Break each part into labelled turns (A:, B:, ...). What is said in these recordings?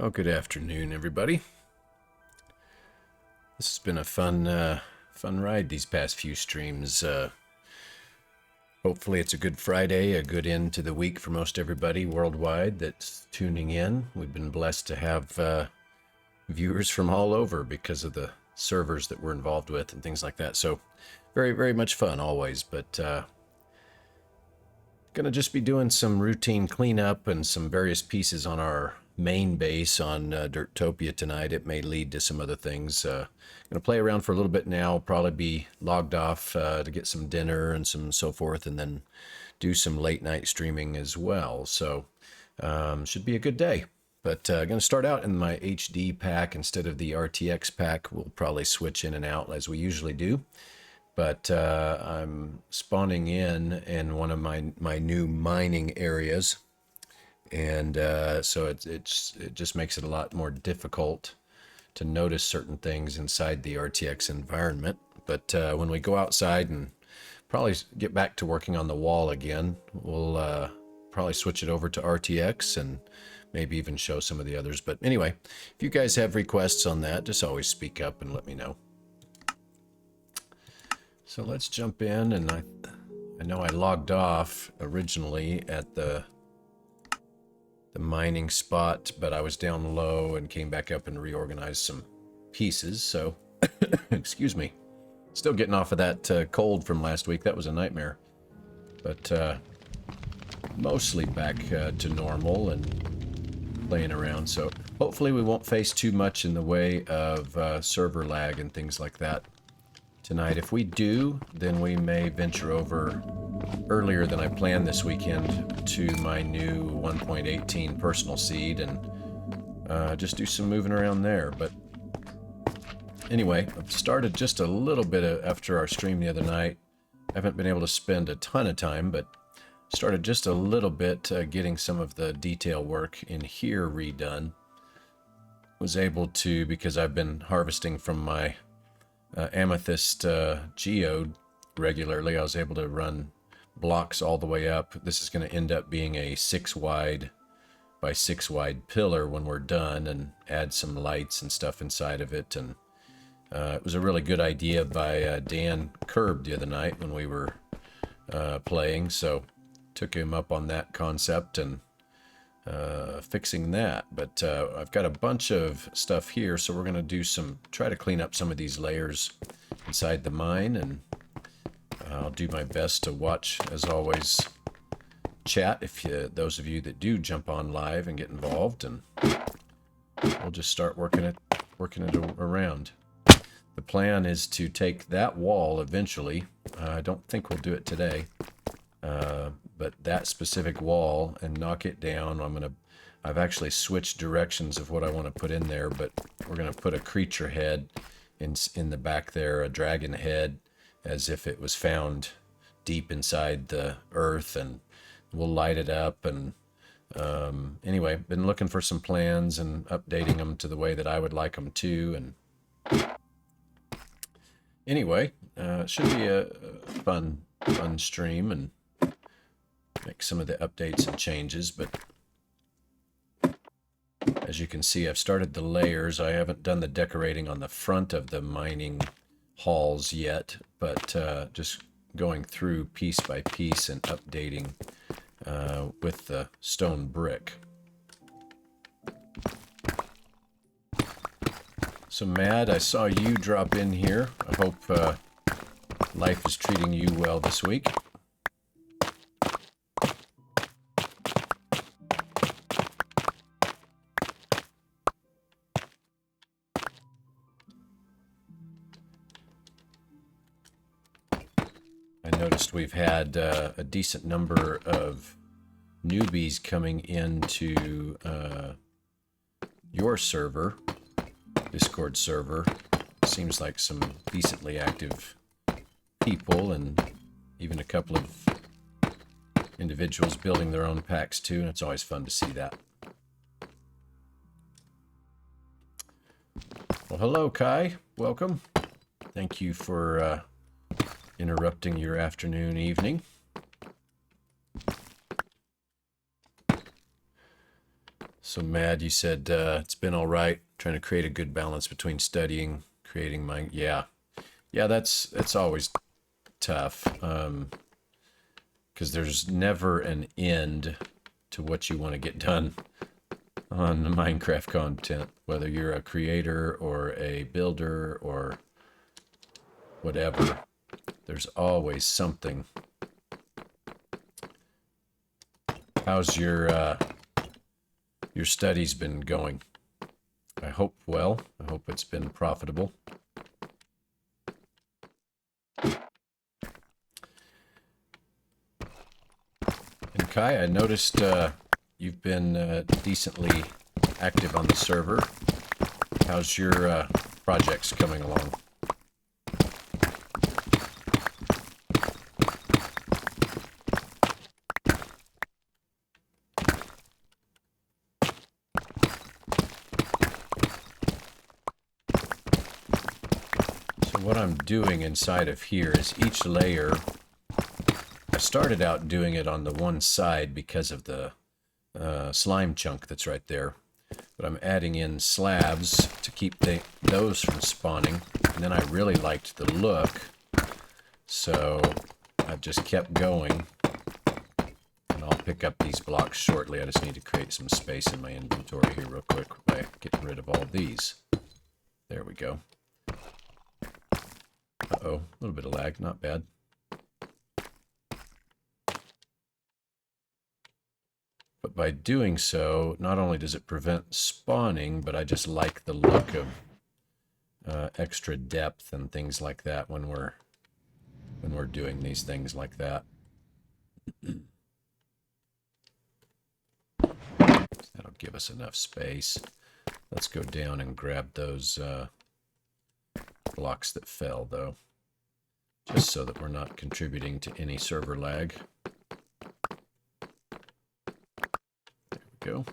A: Oh, good afternoon, everybody. This has been a fun ride these past few streams. Hopefully it's a good Friday, a good end to the week for most everybody worldwide that's tuning in. We've been blessed to have viewers from all over because of the servers that we're involved with and things like that. So very, very much fun always, but gonna just be doing some routine cleanup and some various pieces on our main base on Derptopia tonight. It may lead to some other things. Gonna play around for a little bit now, probably be logged off to get some dinner and some so forth, and then do some late night streaming as well. So should be a good day. But gonna start out in my HD pack instead of the RTX pack. We'll probably switch in and out as we usually do. But I'm spawning in one of my new mining areas, and so it just makes it a lot more difficult to notice certain things inside the RTX environment. But when we go outside and probably get back to working on the wall again, we'll probably switch it over to RTX and maybe even show some of the others. But anyway, if you guys have requests on that, just always speak up and let me know. So let's jump in, and I know I logged off originally at the mining spot, but I was down low and came back up and reorganized some pieces. So, excuse me. Still getting off of that cold from last week. That was a nightmare. But mostly back to normal and playing around. So hopefully we won't face too much in the way of server lag and things like that tonight. If we do, then we may venture over earlier than I planned this weekend to my new 1.18 personal seed and just do some moving around there. But anyway, I've started just a little bit after our stream the other night. I haven't been able to spend a ton of time, but started just a little bit getting some of the detail work in here redone. Was able to, because I've been harvesting from my amethyst geode regularly, I was able to run blocks all the way up. This is going to end up being a 6 wide by 6 wide pillar when we're done, and add some lights and stuff inside of it. And it was a really good idea by Dan Curb the other night when we were playing, so took him up on that concept and fixing that. But I've got a bunch of stuff here, so we're going to try to clean up some of these layers inside the mine, and I'll do my best to watch, as always, chat if those of you that do jump on live and get involved, and we'll just start working it around. The plan is to take that wall eventually. I don't think we'll do it today, but that specific wall, and knock it down. I've actually switched directions of what I want to put in there, but we're going to put a creature head in the back there, a dragon head, as if it was found deep inside the earth, and we'll light it up. And anyway, been looking for some plans and updating them to the way that I would like them to. And anyway, it should be a fun stream, and make some of the updates and changes. But as you can see, I've started the layers. I haven't done the decorating on the front of the mining halls yet, but just going through piece by piece and updating with the stone brick. So Mad, I saw you drop in here. I hope life is treating you well this week. I noticed we've had a decent number of newbies coming into your server, Discord server. Seems like some decently active people, and even a couple of individuals building their own packs too, and it's always fun to see that. Well, hello Kai, welcome. Thank you for interrupting your afternoon, evening. So Mad, you said it's been all right, trying to create a good balance between studying, creating my yeah, that's always tough, because there's never an end to what you want to get done on the Minecraft content, whether you're a creator or a builder or whatever. There's always something. How's your studies been going? I hope well. I hope it's been profitable. And Kai, I noticed you've been decently active on the server. How's your projects coming along? What I'm doing inside of here is each layer, I started out doing it on the one side because of the slime chunk that's right there, but I'm adding in slabs to keep those from spawning, and then I really liked the look, so I've just kept going, and I'll pick up these blocks shortly. I just need to create some space in my inventory here real quick by getting rid of all of these. There we go. Uh-oh, a little bit of lag, not bad. But by doing so, not only does it prevent spawning, but I just like the look of extra depth and things like that when we're doing these things like that. That'll give us enough space. Let's go down and grab those blocks that fell, though, just so that we're not contributing to any server lag. There we go.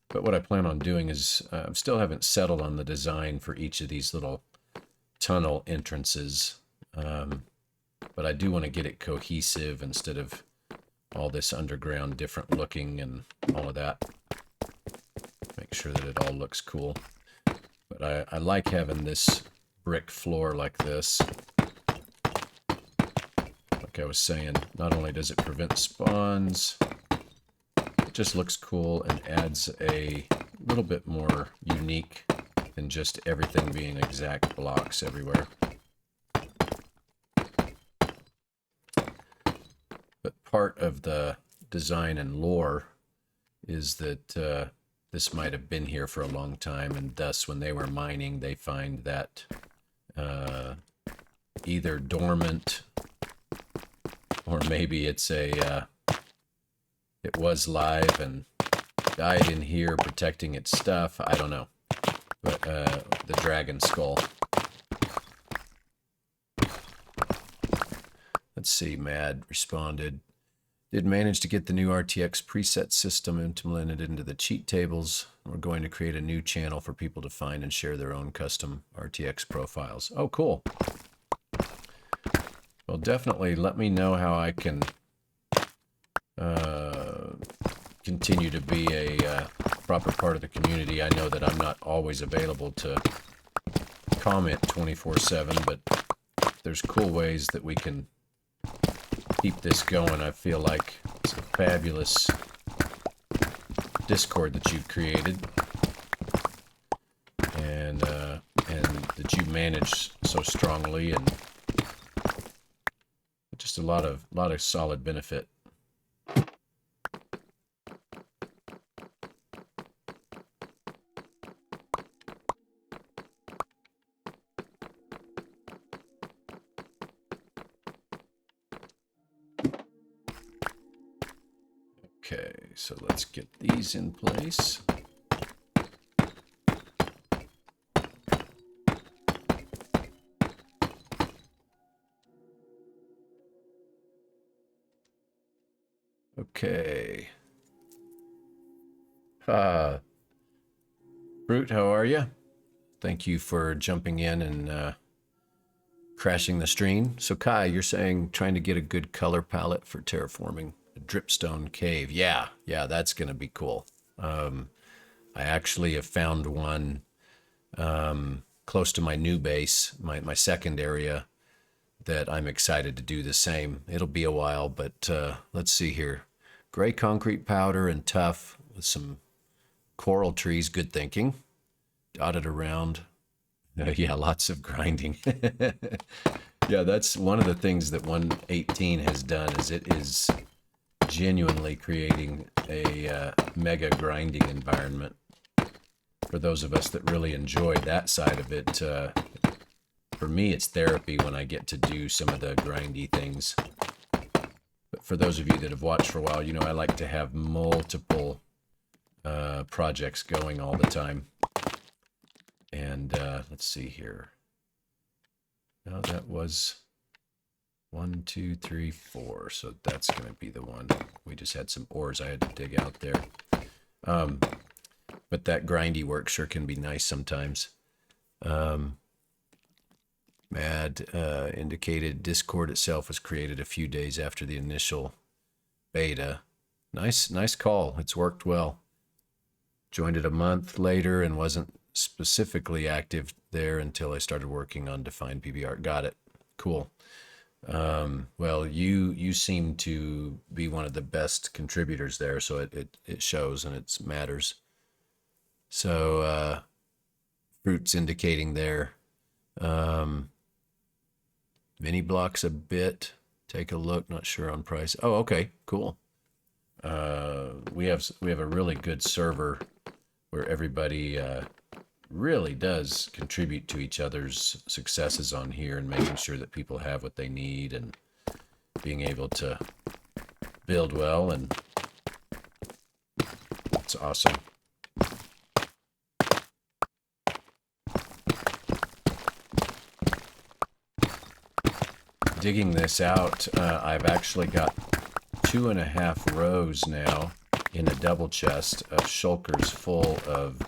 A: But what I plan on doing is, I still haven't settled on the design for each of these little tunnel entrances, but I do want to get it cohesive instead of all this underground different looking and all of that. Make sure that it all looks cool. But I like having this brick floor like this. Like I was saying, not only does it prevent spawns, it just looks cool and adds a little bit more unique than just everything being exact blocks everywhere. But part of the design and lore is that this might have been here for a long time, and thus when they were mining, they find that either dormant, or maybe it's it was live and died in here protecting its stuff. I don't know. But the dragon skull. Let's see, Mad responded. Did manage to get the new RTX preset system implemented into the cheat tables. We're going to create a new channel for people to find and share their own custom RTX profiles. Oh, cool. Well, definitely let me know how I can continue to be a proper part of the community. I know that I'm not always available to comment 24/7, but there's cool ways that we can keep this going. I feel like it's a fabulous Discord that you've created, and that you manage so strongly, and just a lot of solid benefit. Okay, so let's get these in place. Okay. Brute, how are you? Thank you for jumping in and crashing the stream. So Kai, you're saying trying to get a good color palette for terraforming a dripstone cave. Yeah, that's gonna be cool. I actually have found one close to my new base, my second area, that I'm excited to do the same. It'll be a while, but let's see here. Gray concrete powder and tough with some coral trees, good thinking. Dotted around. Yeah, lots of grinding. Yeah, that's one of the things that 118 has done, is it is genuinely creating a mega grinding environment. For those of us that really enjoy that side of it, for me it's therapy when I get to do some of the grindy things. But for those of you that have watched for a while, you know I like to have multiple projects going all the time. And let's see here. No, that was 1, 2, 3, 4. So that's going to be the one. We just had some ores I had to dig out there. But that grindy work sure can be nice sometimes. Mad indicated Discord itself was created a few days after the initial beta. Nice call. It's worked well. Joined it a month later and wasn't specifically active there until I started working on defined PBR. Got it. Cool. Well, you seem to be one of the best contributors there, so it shows and it matters. So fruits indicating there. Mini blocks a bit. Take a look. Not sure on price. Oh, okay, cool. We have a really good server where everybody really does contribute to each other's successes on here and making sure that people have what they need and being able to build well, and it's awesome. Digging this out, I've actually got 2.5 rows now in a double chest of shulkers full of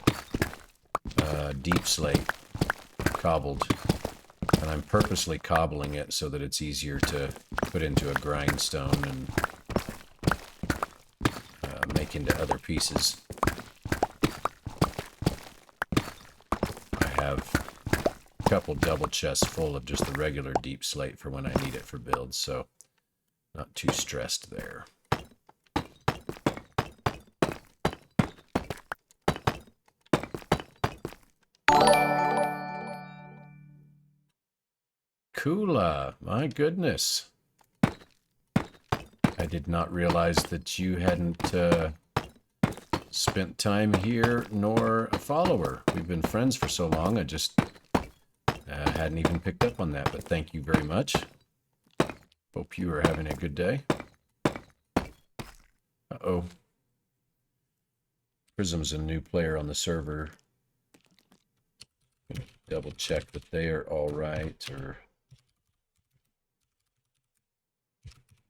A: deep slate cobbled, and I'm purposely cobbling it so that it's easier to put into a grindstone and make into other pieces. I have a couple double chests full of just the regular deep slate for when I need it for builds, so not too stressed there. Kula, my goodness. I did not realize that you hadn't spent time here nor a follower. We've been friends for so long, I just hadn't even picked up on that, but thank you very much. Hope you are having a good day. Uh-oh. Prism's a new player on the server. Double check that they are all right, or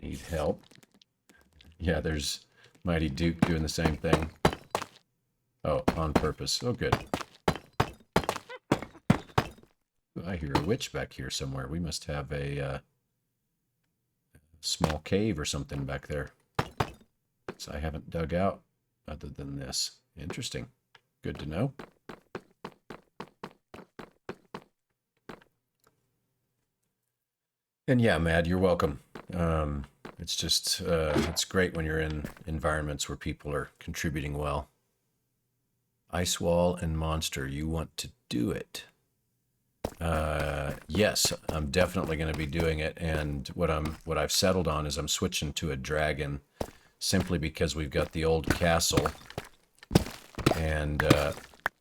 A: need help. Yeah, there's Mighty Duke doing the same thing. Oh, on purpose. Oh, good. I hear a witch back here somewhere. We must have a small cave or something back there. So I haven't dug out other than this. Interesting. Good to know. And yeah, Mad, you're welcome. It's just, it's great when you're in environments where people are contributing well. Ice Wall and Monster, you want to do it? Yes, I'm definitely going to be doing it, and what I've settled on is I'm switching to a dragon, simply because we've got the old castle, and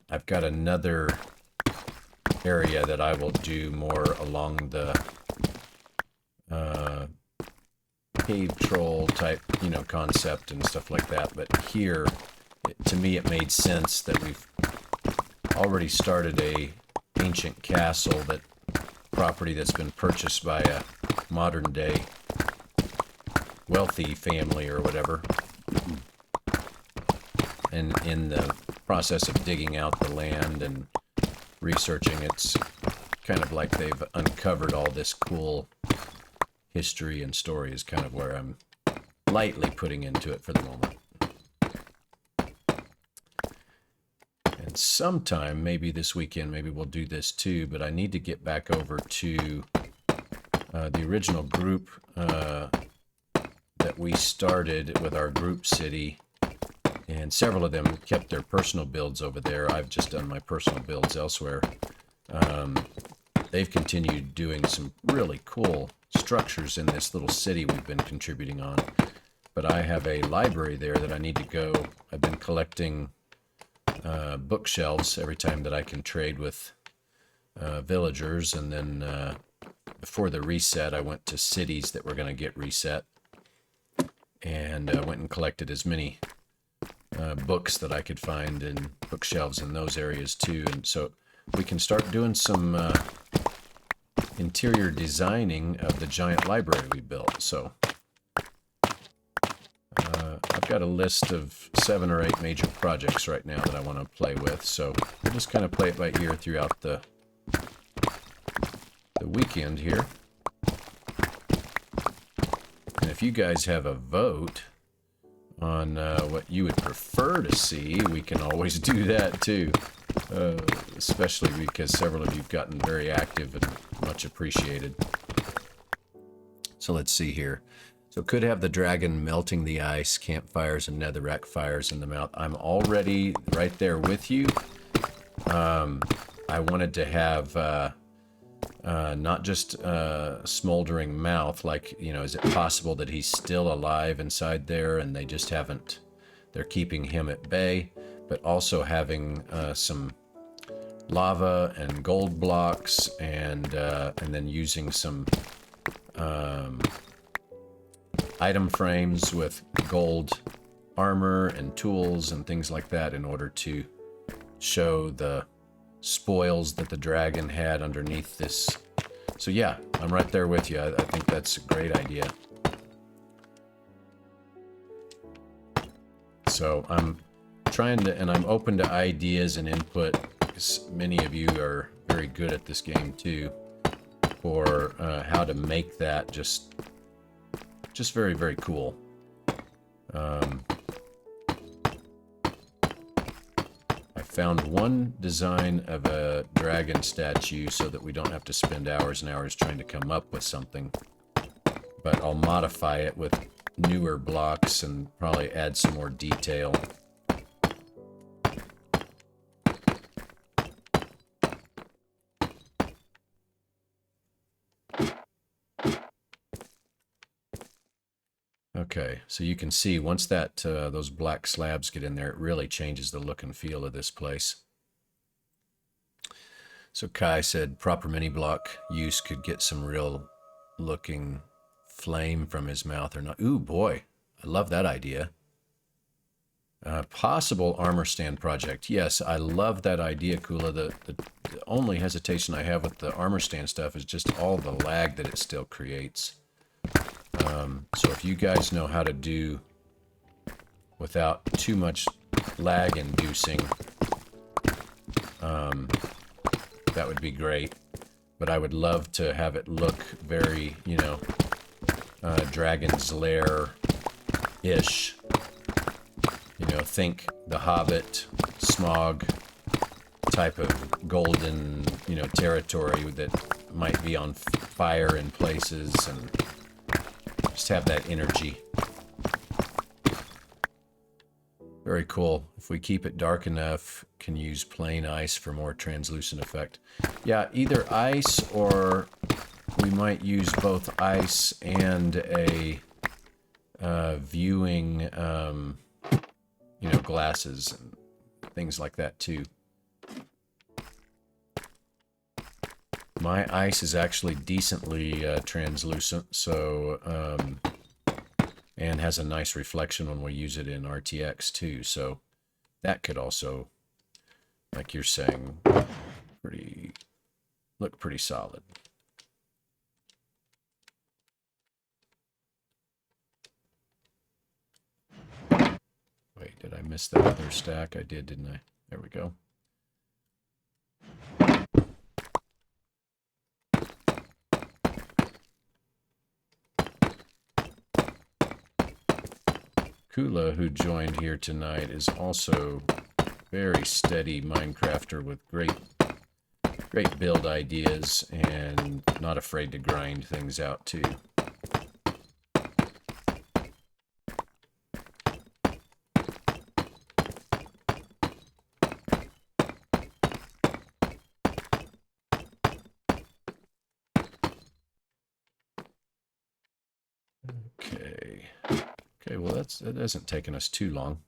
A: I've got another area that I will do more along the cave troll type, you know, concept and stuff like that. But here, to me, it made sense that we've already started a ancient castle, that property that's been purchased by a modern day wealthy family or whatever. And in the process of digging out the land and researching, it's kind of like they've uncovered all this cool history and story, is kind of where I'm lightly putting into it for the moment. And sometime, maybe this weekend, maybe we'll do this too, but I need to get back over to the original group that we started with our group city. And several of them kept their personal builds over there. I've just done my personal builds elsewhere. They've continued doing some really cool structures in this little city we've been contributing on. But I have a library there that I need to go. I've been collecting bookshelves every time that I can trade with villagers. And then before the reset, I went to cities that were going to get reset. And went and collected as many books that I could find in bookshelves in those areas too. And so we can start doing some interior designing of the giant library we built. So I've got a list of 7 or 8 major projects right now that I want to play with. So we'll just kind of play it by ear throughout the weekend here. And if you guys have a vote on what you would prefer to see, we can always do that too. Especially because several of you have gotten very active and much appreciated. So let's see here. So could have the dragon melting the ice, campfires and netherrack fires in the mouth. I'm already right there with you. I wanted to have not just a smoldering mouth, like, you know, is it possible that he's still alive inside there and they just haven't, they're keeping him at bay, but also having some lava and gold blocks and then using some item frames with gold armor and tools and things like that in order to show the spoils that the dragon had underneath this. So yeah, I'm right there with you. I think that's a great idea. So I'm trying to, and I'm open to ideas and input, because many of you are very good at this game too, for how to make that just very, very cool. I found one design of a dragon statue so that we don't have to spend hours and hours trying to come up with something. But I'll modify it with newer blocks and probably add some more detail. Okay, so you can see once that those black slabs get in there, it really changes the look and feel of this place. So Kai said proper mini block use could get some real looking flame from his mouth or not. Ooh boy, I love that idea. Possible armor stand project. Yes, I love that idea, Kula. The only hesitation I have with the armor stand stuff is just all the lag that it still creates. So if you guys know how to do without too much lag inducing, that would be great. But I would love to have it look very, you know, Dragon's Lair-ish. You know, think The Hobbit, Smog type of golden, you know, territory that might be on fire in places and just have that energy. Very cool. If we keep it dark enough, can use plain ice for more translucent effect. Yeah, either ice or we might use both ice and a viewing, you know, glasses and things like that too. My ice is actually decently translucent, so and has a nice reflection when we use it in RTX too. So that could also, like you're saying, look pretty solid. Wait, did I miss that other stack? I did, didn't I? There we go. Kula, who joined here tonight, is also very steady Minecrafter with great build ideas and not afraid to grind things out too. Okay, well that hasn't taken us too long.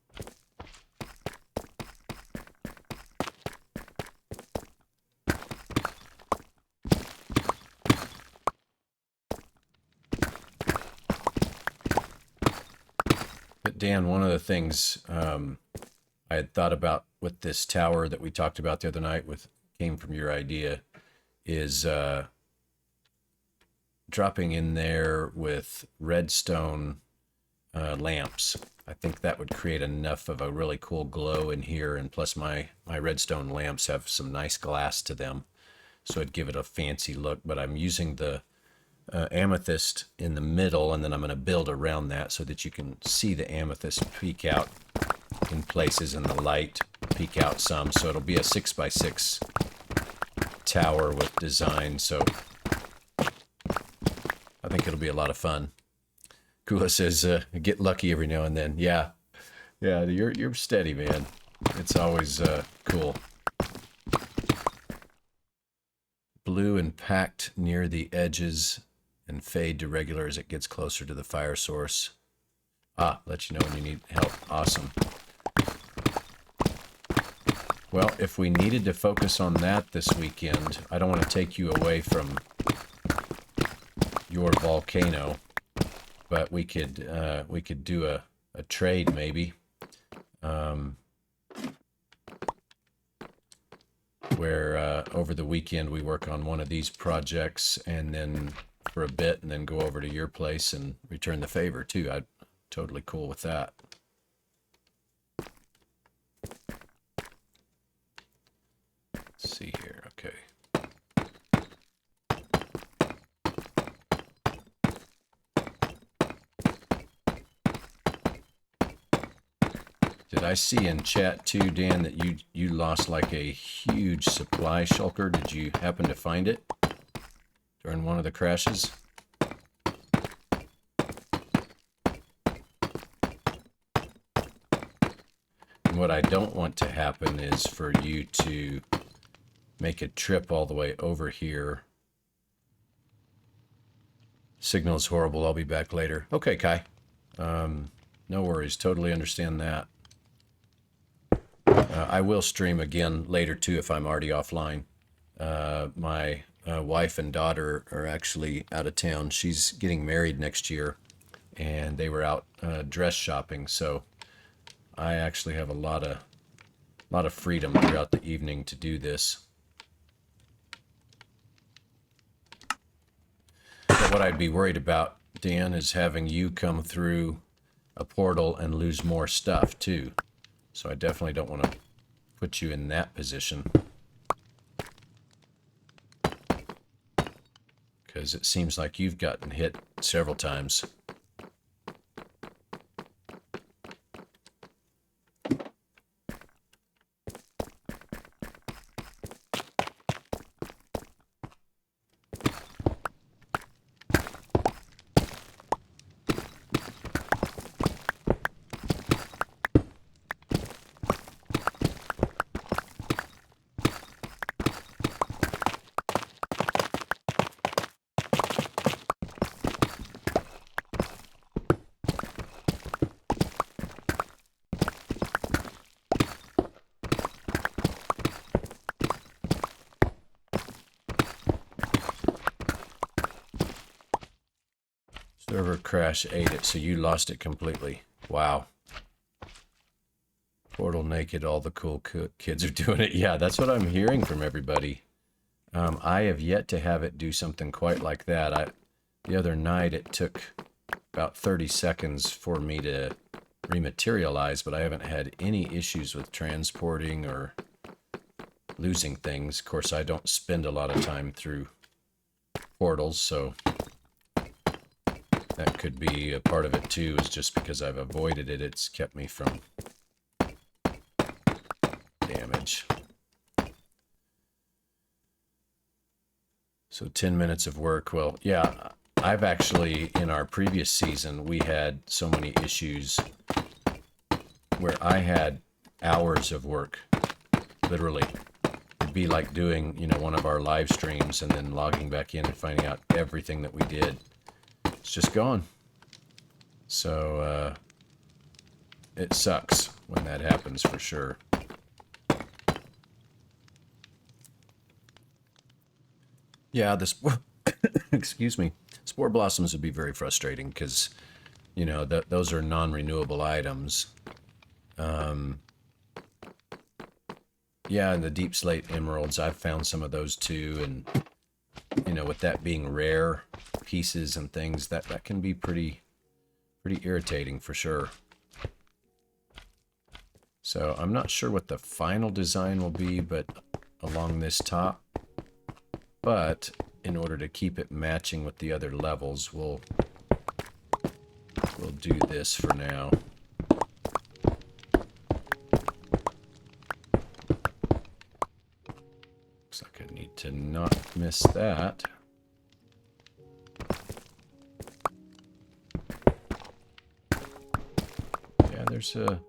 A: But Dan, one of the things I had thought about with this tower that we talked about the other night came from your idea is dropping in there with redstone lamps. I think that would create enough of a really cool glow in here, and plus my redstone lamps have some nice glass to them, so it'd give it a fancy look. But I'm using the amethyst in the middle, and then I'm going to build around that so that you can see the amethyst peek out in places and the light peek out some, so it'll be a 6x6 tower with design. So I think it'll be a lot of fun. Kula says, get lucky every now and then. Yeah, you're steady, man. It's always cool. Blue and packed near the edges and fade to regular as it gets closer to the fire source. Let you know when you need help. Awesome. Well, if we needed to focus on that this weekend, I don't want to take you away from your volcano, but we could do a trade maybe, where over the weekend we work on one of these projects and then for a bit and then go over to your place and return the favor too. I'm totally cool with that. Let's see here. Okay. Did I see in chat too, Dan, that you lost like a huge supply shulker? Did you happen to find it during one of the crashes? And what I don't want to happen is for you to make a trip all the way over here. Signal's horrible. I'll be back later. Okay, Kai. No worries. Totally understand that. I will stream again later too if I'm already offline. My wife and daughter are actually out of town. She's getting married next year, and they were out dress shopping. So I actually have a lot of freedom throughout the evening to do this. But what I'd be worried about, Dan, is having you come through a portal and lose more stuff too. So I definitely don't want to put you in that position, because it seems like you've gotten hit several times. Server crash ate it, so you lost it completely. Wow. Portal naked, all the cool kids are doing it. Yeah, that's what I'm hearing from everybody. I have yet to have it do something quite like that. The other night it took about 30 seconds for me to rematerialize, but I haven't had any issues with transporting or losing things. Of course, I don't spend a lot of time through portals, so that could be a part of it too, is just because I've avoided it, it's kept me from damage. So 10 minutes of work. Well, yeah, I've actually, in our previous season, we had so many issues where I had hours of work, literally. It'd be like doing, you know, one of our live streams and then logging back in and finding out everything that we did. It's just gone. So, it sucks when that happens for sure. Yeah, this, excuse me, spore blossoms would be very frustrating because, you know, those are non-renewable items. Yeah, and the deep slate emeralds, I've found some of those too, and, you know, with that being rare pieces and things, that can be pretty irritating for sure. So I'm not sure what the final design will be, but along this top. But in order to keep it matching with the other levels, we'll do this for now. Looks like I need to not miss that. Yeah, there's a...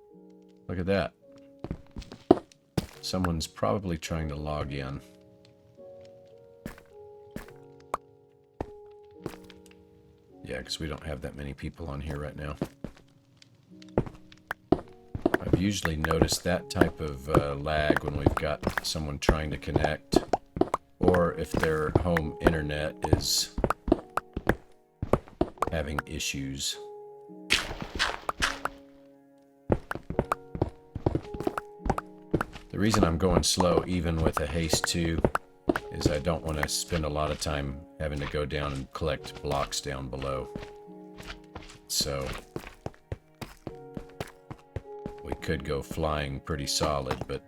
A: Look at that. Someone's probably trying to log in. Yeah, because we don't have that many people on here right now. I've usually noticed that type of lag when we've got someone trying to connect, or if their home internet is having issues. The reason I'm going slow, even with a haste 2, is I don't want to spend a lot of time having to go down and collect blocks down below. So we could go flying pretty solid, but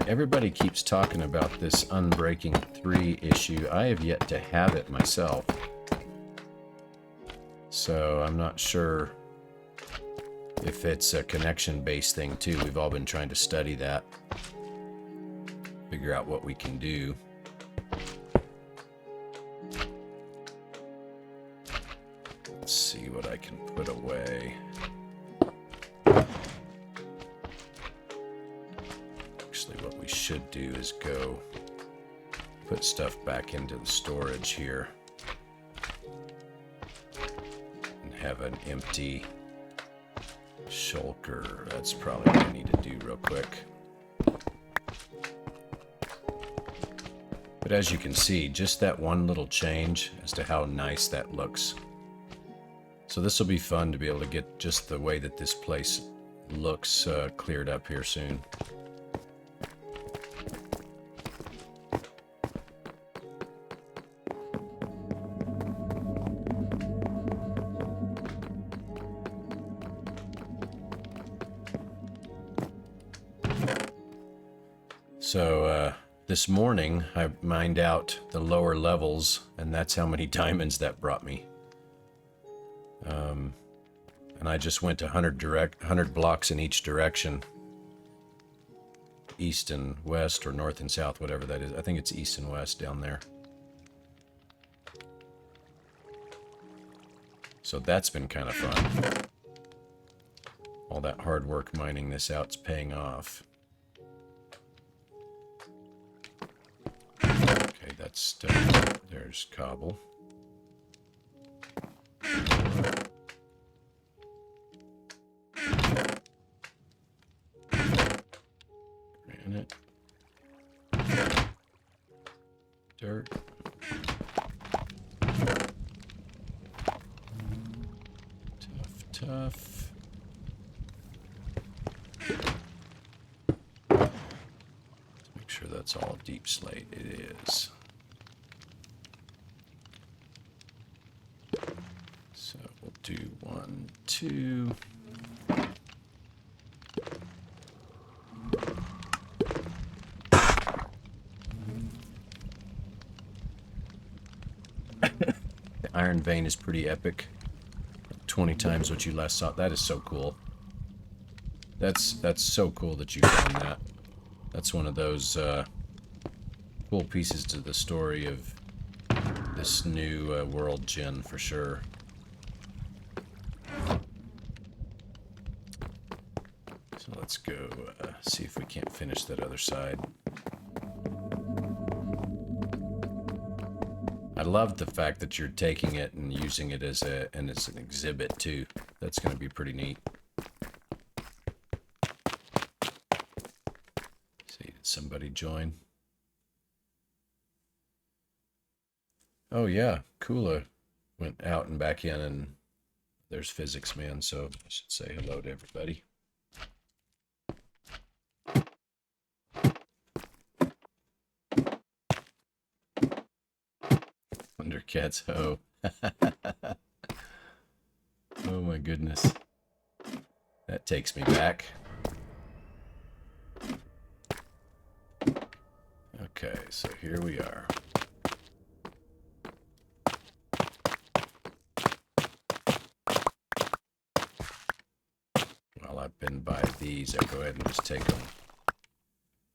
A: everybody keeps talking about this Unbreaking 3 issue. I have yet to have it myself. So I'm not sure if it's a connection-based thing too. We've all been trying to study that. Figure out what we can do. Let's see what I can put away. What we should do is go put stuff back into the storage here and have an empty shulker. That's probably what I need to do real quick. But as you can see, just that one little change as to how nice that looks. So this will be fun to be able to get just the way that this place looks cleared up here soon. So this morning I mined out the lower levels, and that's how many diamonds that brought me. And I just went 100 blocks in each direction, east and west, or north and south, whatever that is. I think it's east and west down there. So that's been kind of fun. All that hard work mining this out's paying off. Okay, that's stuff. There's cobble. Granite. Dirt. Tough. Let's make sure that's all deep slate. It is. So we'll do 1, 2. Iron vein is pretty epic. 20 times what you last saw. That is so cool. That's so cool that you found that. That's one of those cool pieces to the story of this new world gen for sure. So let's go see if we can't finish that other side. I love the fact that you're taking it and using it as an exhibit too. That's going to be pretty neat. See, did somebody join? Oh yeah, Kula went out and back in, and there's Physics Man, so I should say hello to everybody. Thundercats ho. Oh my goodness. That takes me back. Okay, so here we are. While I've been by these, I'll go ahead and just take them.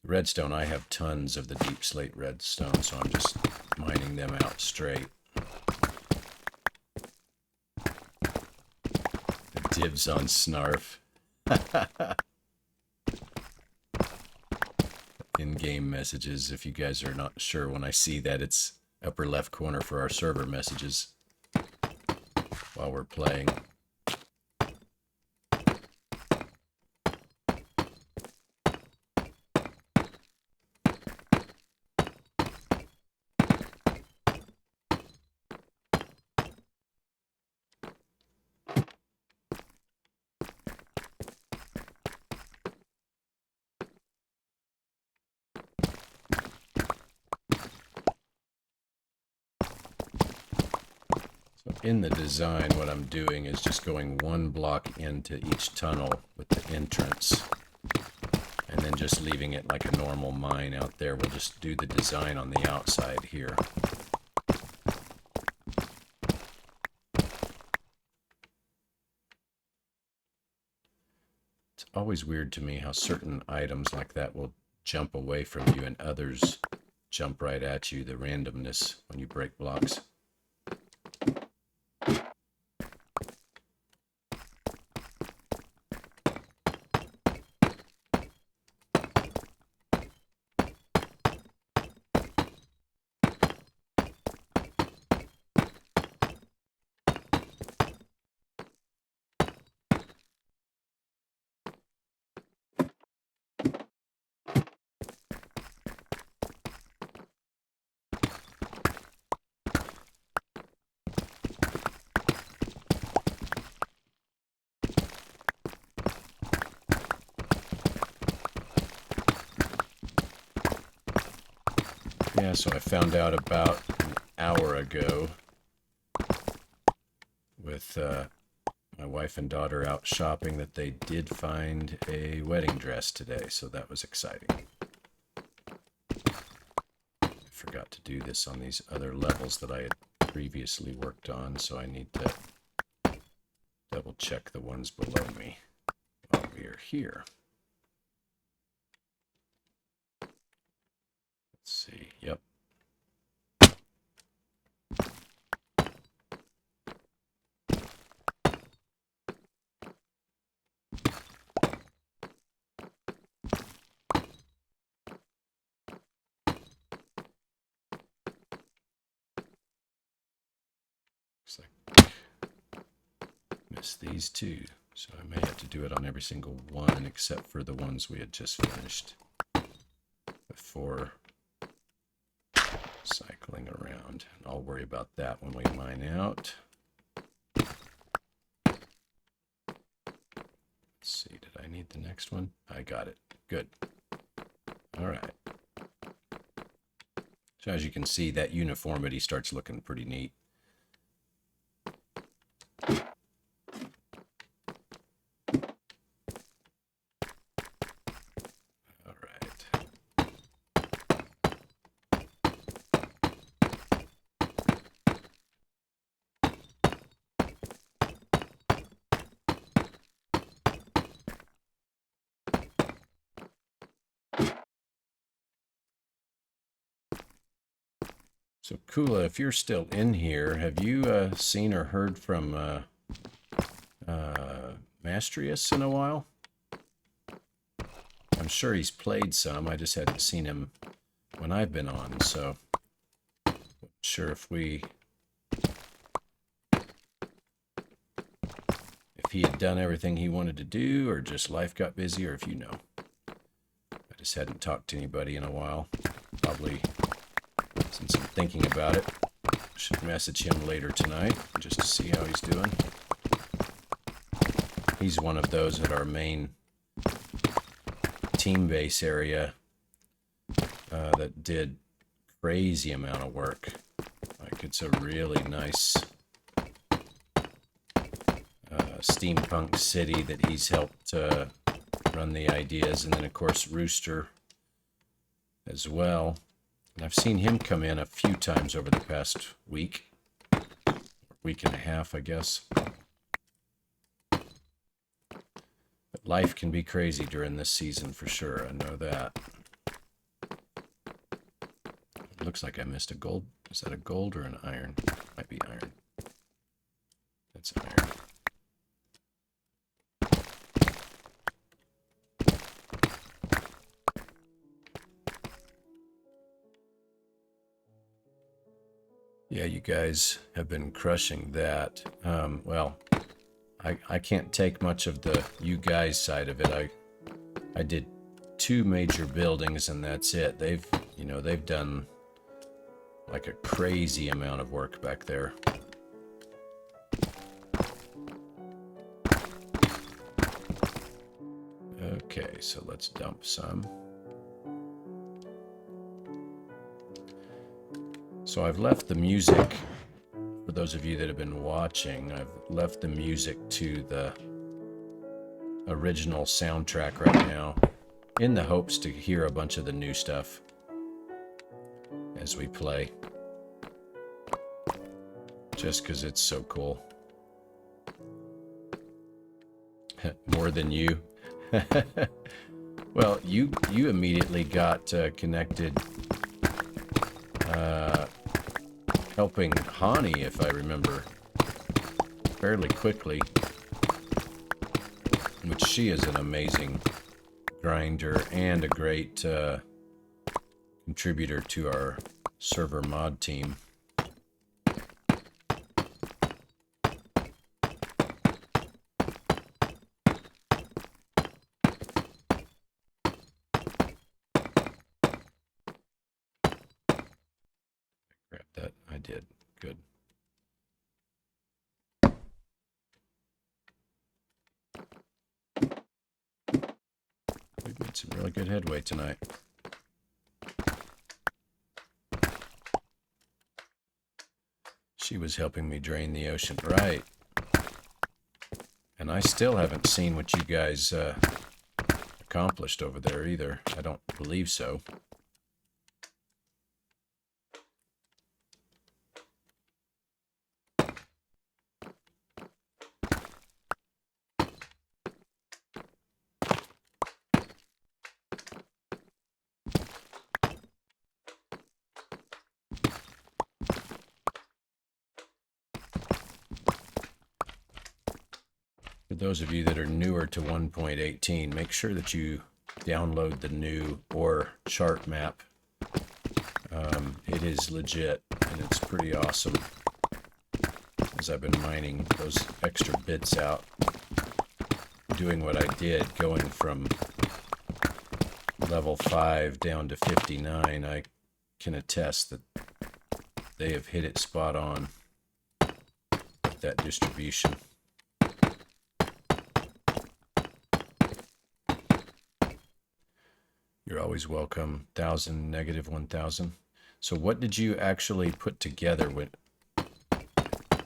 A: Redstone, I have tons of the deep slate redstone, so I'm just mining them out straight. Dibs on Snarf. In-game messages. If you guys are not sure, when I see that, it's upper left corner for our server messages while we're playing. In the design, what I'm doing is just going one block into each tunnel with the entrance, and then just leaving it like a normal mine out there. We'll just do the design on the outside here. It's always weird to me how certain items like that will jump away from you and others jump right at you, the randomness when you break blocks. Yeah, so I found out about an hour ago with my wife and daughter out shopping that they did find a wedding dress today, so that was exciting. I forgot to do this on these other levels that I had previously worked on, so I need to double check the ones below me while we are here. Let's see, yep. Looks like missed these two, so I may have to do it on every single one except for the ones we had just finished before cycling around. And I'll worry about that when we mine out. Let's see, did I need the next one? I got it. Good. All right. So as you can see, that uniformity starts looking pretty neat. So, Kula, if you're still in here, have you seen or heard from Mastrius in a while? I'm sure he's played some. I just hadn't seen him when I've been on, so not sure if he had done everything he wanted to do, or just life got busy, or if you know. I just hadn't talked to anybody in a while. Probably, since I'm thinking about it, should message him later tonight just to see how he's doing. He's one of those at our main team base area that did crazy amount of work. Like, it's a really nice steampunk city that he's helped run the ideas, and then of course Rooster as well. And I've seen him come in a few times over the past week and a half, I guess. But life can be crazy during this season for sure, I know that. It looks like I missed a gold. Is that a gold or an iron? Might be iron. That's iron. Yeah, you guys have been crushing that. Well, I can't take much of the you guys side of it. I did 2 major buildings and that's it. They've done like a crazy amount of work back there. Okay, so let's dump some. So I've left the music, for those of you that have been watching, I've left the music to the original soundtrack right now, in the hopes to hear a bunch of the new stuff as we play. Just because it's so cool. More than you. Well, you immediately got connected, helping Hani, if I remember, fairly quickly, which she is an amazing grinder and a great contributor to our server mod team. Grab that. I did. Good. We've made some really good headway tonight. She was helping me drain the ocean. Right. And I still haven't seen what you guys accomplished over there either. I don't believe so. For those of you that are newer to 1.18, make sure that you download the new ore chart map. It is legit, and it's pretty awesome. As I've been mining those extra bits out, doing what I did, going from level 5 down to 59, I can attest that they have hit it spot on with that distribution. You're always welcome. 1,000, negative 1,000. So what did you actually put together?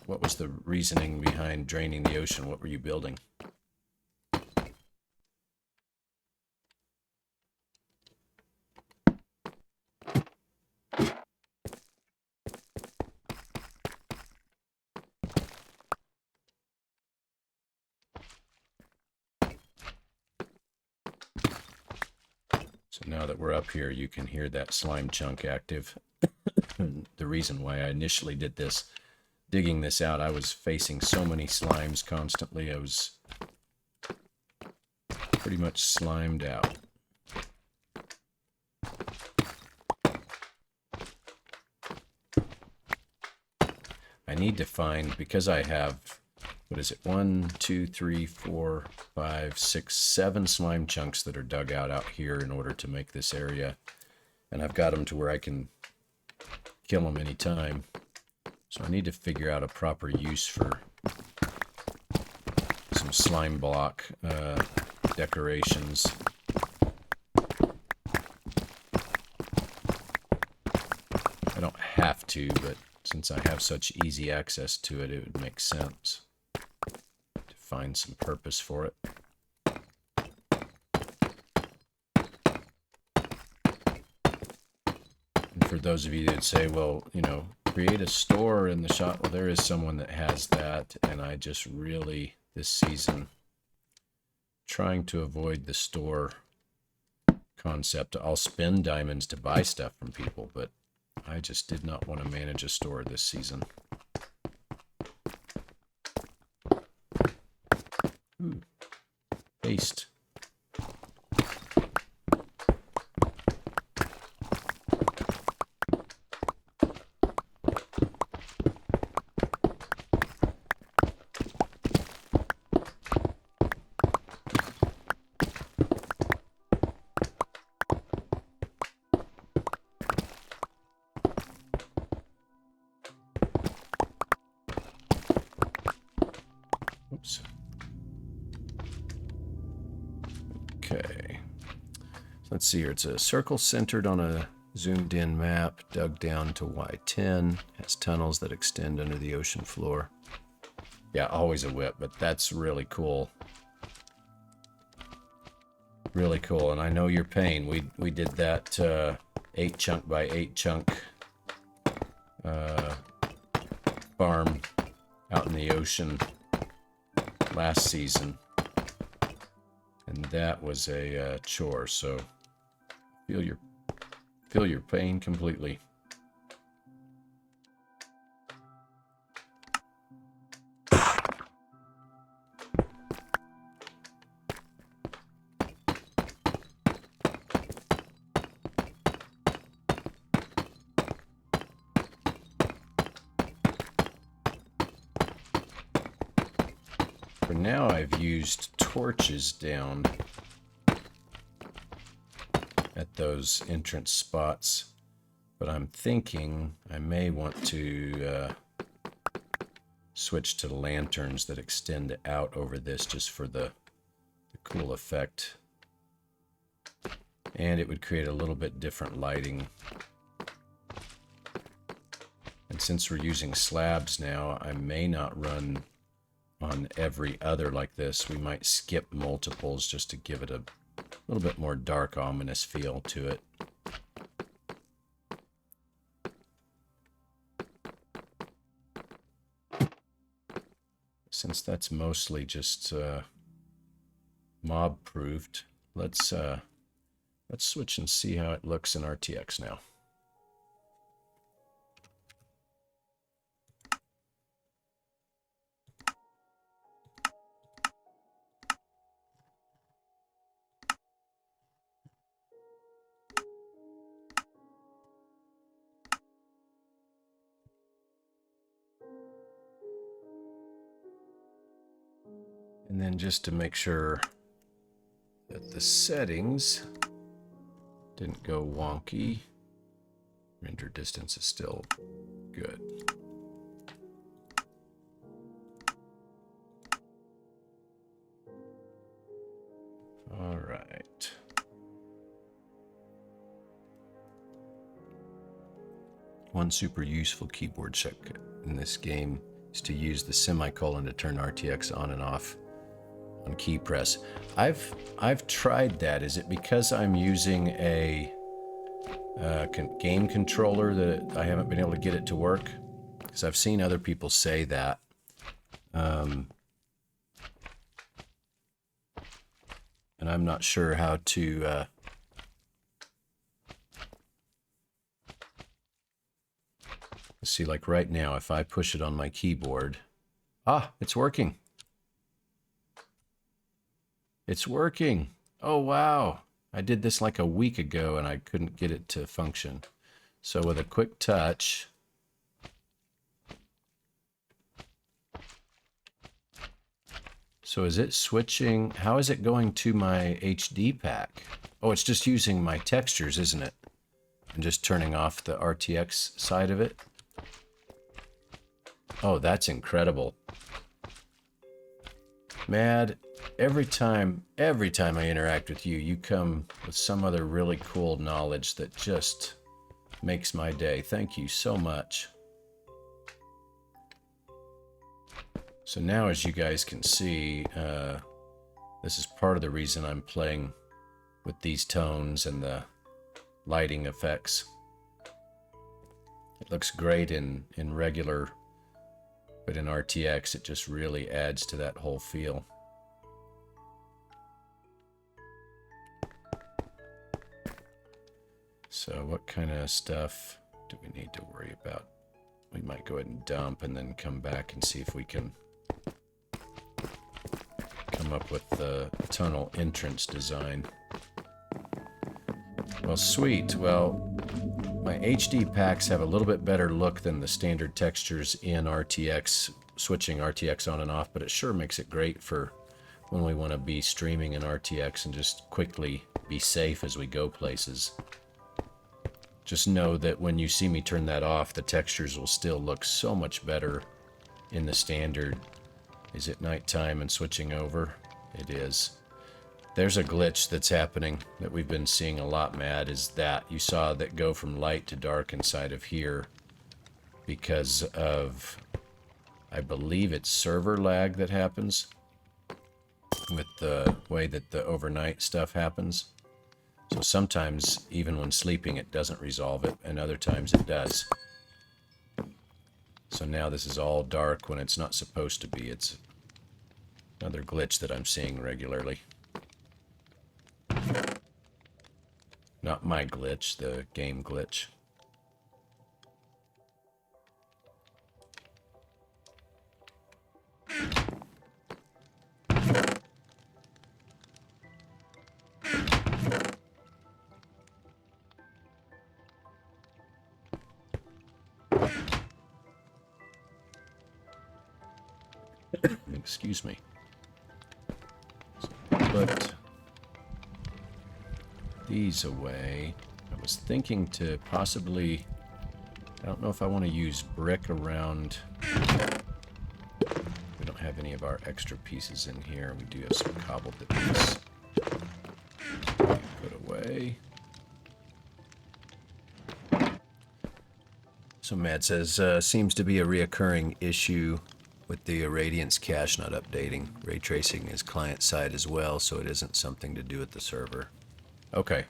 A: What was the reasoning behind draining the ocean? What were you building? So now that we're up here, you can hear that slime chunk active. the reason why I initially did this. Digging this out, I was facing so many slimes constantly. I was pretty much slimed out. I need to find, because I have, what is it, 1, 2, 3, 4, 5, 6, 7 slime chunks that are dug out here in order to make this area. And I've got them to where I can kill them anytime. So I need to figure out a proper use for some slime block decorations. I don't have to, but since I have such easy access to it, it would make sense to find some purpose for it. And for those of you that say, well, you know, create a store in the shop, well, there is someone that has that, and I just really, this season, trying to avoid the store concept. I'll spend diamonds to buy stuff from people, but I just did not want to manage a store this season. Ooh. Paste. Oops. Okay. So let's see here. It's a circle centered on a zoomed in map, dug down to Y10. Has tunnels that extend under the ocean floor. Yeah, always a whip, but that's really cool. Really cool, and I know your pain. We did that 8 chunk by 8 chunk farm out in the ocean last season, and that was a chore. So feel your pain completely. For now, I've used torches down at those entrance spots, but I'm thinking I may want to switch to lanterns that extend out over this just for the cool effect. And it would create a little bit different lighting. And since we're using slabs now, I may not run on every other like this. We might skip multiples just to give it a little bit more dark, ominous feel to it. Since that's mostly just mob proofed, let's switch and see how it looks in RTX now. And then just to make sure that the settings didn't go wonky, render distance is still good. All right. One super useful keyboard shortcut in this game is to use the semicolon to turn RTX on and off on key press. I've tried that. Is it because I'm using a game controller that I haven't been able to get it to work? Because I've seen other people say that. And I'm not sure how to See, like right now, if I push it on my keyboard, it's working. It's working. Oh, wow. I did this like a week ago and I couldn't get it to function. So with a quick touch, so is it switching? How is it going to my HD pack? Oh, it's just using my textures, isn't it? And just turning off the RTX side of it. Oh, that's incredible. Mad, every time I interact with you, you come with some other really cool knowledge that just makes my day. Thank you so much. So now, as you guys can see, this is part of the reason I'm playing with these tones and the lighting effects. It looks great in regular, but in RTX it just really adds to that whole feel. So what kind of stuff do we need to worry about? We might go ahead and dump and then come back and see if we can come up with the tunnel entrance design. Well, sweet. Well, my HD packs have a little bit better look than the standard textures in RTX, switching RTX on and off, but it sure makes it great for when we want to be streaming in RTX and just quickly be safe as we go places. Just know that when you see me turn that off, the textures will still look so much better in the standard. Is it nighttime and switching over? It is. There's a glitch that's happening that we've been seeing a lot, Matt, is that you saw that go from light to dark inside of here because of, I believe it's server lag that happens with the way that the overnight stuff happens. So sometimes, even when sleeping, it doesn't resolve it, and other times it does. So now this is all dark when it's not supposed to be. It's another glitch that I'm seeing regularly. Not my glitch, the game glitch. Excuse me. So put these away. I was thinking to possibly, I don't know if I want to use brick around. We don't have any of our extra pieces in here. We do have some cobble bits. Put away. So Matt says, seems to be a reoccurring issue with the Radiance cache not updating. Ray tracing is client side as well, so it isn't something to do with the server. Okay.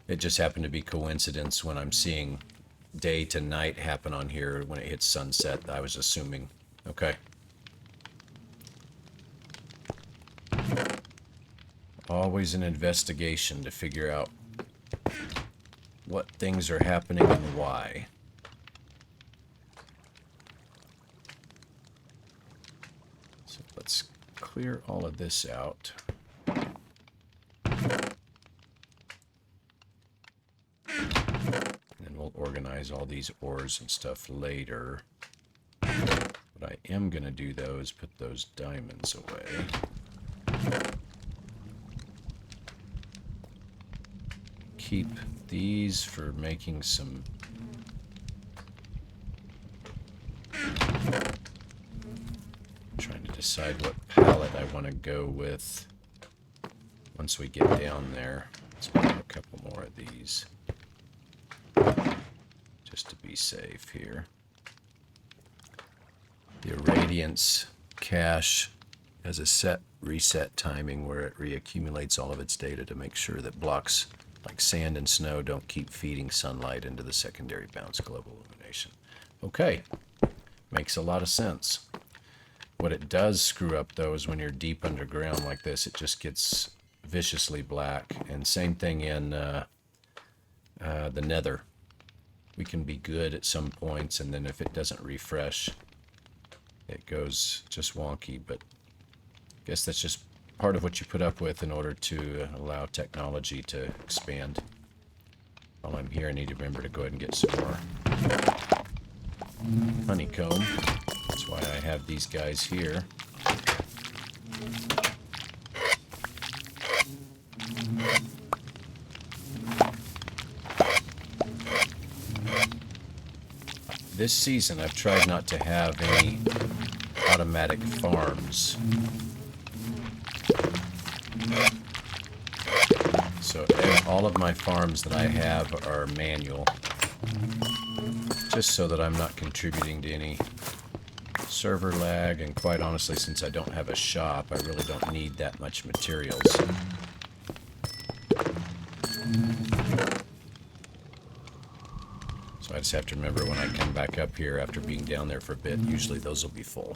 A: It just happened to be coincidence when I'm seeing day to night happen on here when it hits sunset. I was assuming. Okay. Always an investigation to figure out what things are happening and why. So let's clear all of this out. Organize all these ores and stuff later. What I am going to do, though, is put those diamonds away. Keep these for making some... trying to decide what palette I want to go with once we get down there. Let's put a couple more of these. Just to be safe here. The Radiance cache has a set reset timing where it reaccumulates all of its data to make sure that blocks like sand and snow don't keep feeding sunlight into the secondary bounce global illumination. Okay, makes a lot of sense. What it does screw up, though, is when you're deep underground like this, it just gets viciously black. And same thing in the Nether. we can be good at some points, and then if it doesn't refresh, it goes just wonky. But I guess that's just part of what you put up with in order to allow technology to expand. While I'm here, I need to remember to go ahead and get some more honeycomb. That's why I have these guys here. This season, I've tried not to have any automatic farms. So all of my farms that I have are manual. Just so that I'm not contributing to any server lag, and quite honestly, since I don't have a shop, I really don't need that much materials. So I just have to remember when I come back up here after being down there for a bit, usually those will be full.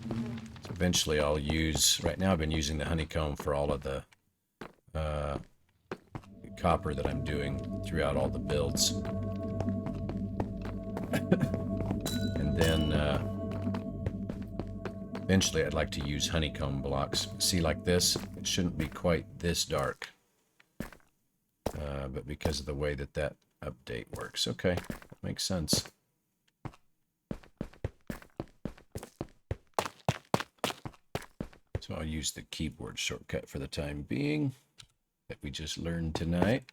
A: So eventually I'll use, right now I've been using the honeycomb for all of the copper that I'm doing throughout all the builds. And then eventually I'd like to use honeycomb blocks. See, like this, it shouldn't be quite this dark. But because of the way that that update works. Okay, that makes sense. So I'll use the keyboard shortcut for the time being that we just learned tonight,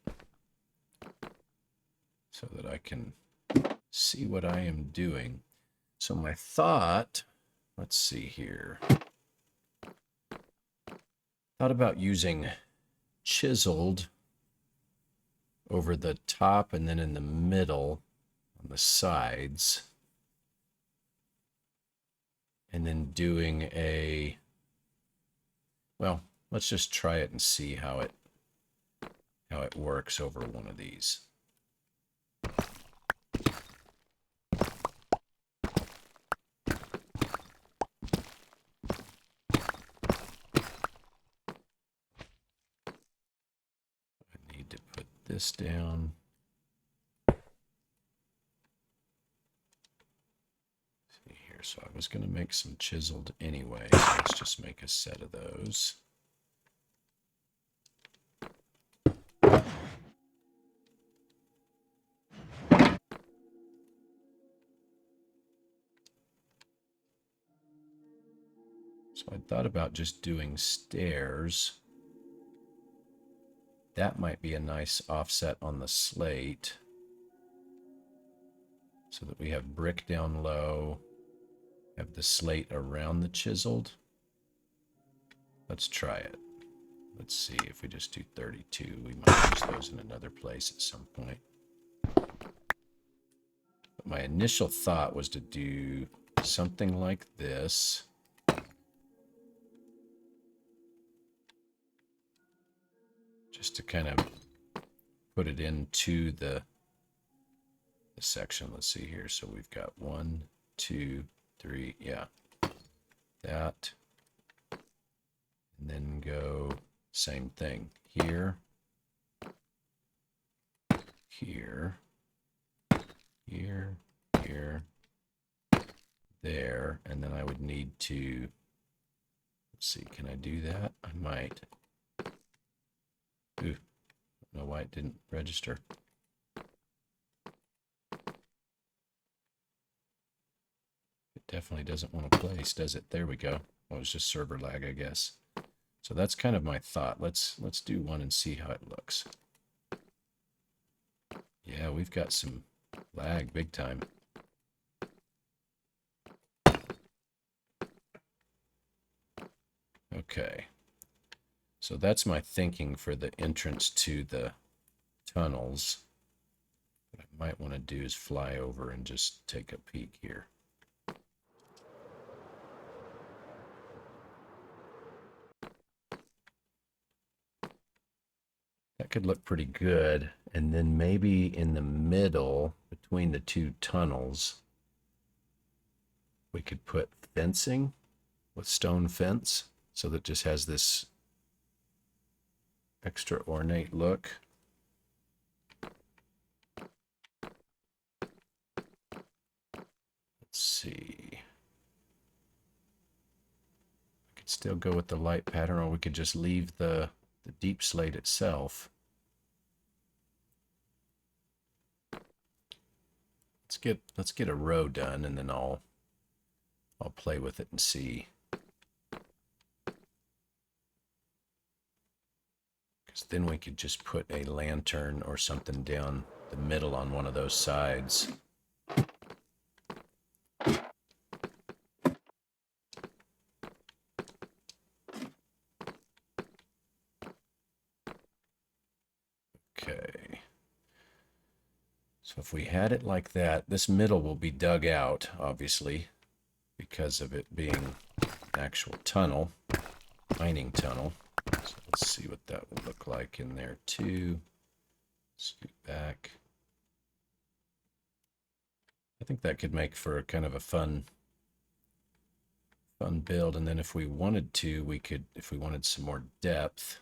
A: so that I can see what I am doing. So my thought, let's see here. Thought about using chiseled over the top and then in the middle on the sides, and then doing a, well, let's just try it and see how it works over one of these. This down. See here, so I was going to make some chiseled anyway, so let's just make a set of those. So I thought about just doing stairs. That might be a nice offset on the slate, so that we have brick down low, have the slate around the chiseled. Let's try it. Let's see if we just do 32. We might use those in another place at some point. But my initial thought was to do something like this. Just to kind of put it into the section. Let's see here. So we've got 1, 2, 3, yeah, that, and then go same thing here, here, here, here, there, and then I would need to, let's see, can I do that? I might. Ooh, I don't know why it didn't register. It definitely doesn't want to place, does it? There we go. Well, it was just server lag, I guess. So that's kind of my thought. Let's do one and see how it looks. Yeah, we've got some lag big time. Okay. So that's my thinking for the entrance to the tunnels. What I might want to do is fly over and just take a peek here. That could look pretty good. And then maybe in the middle, between the two tunnels, we could put fencing with stone fence, so that it just has this extra ornate look. still go with the light pattern, or we could just leave the deep slate itself. Let's get a row done, and then I'll play with it and see. Because then we could just put a lantern or something down the middle on one of those sides. Okay. So if we had it like that, this middle will be dug out, obviously, because of it being an actual tunnel, mining tunnel. So let's see what that will look like in there too. Scoot back. I think that could make for kind of a fun build. And then if we wanted to, we could, if we wanted some more depth,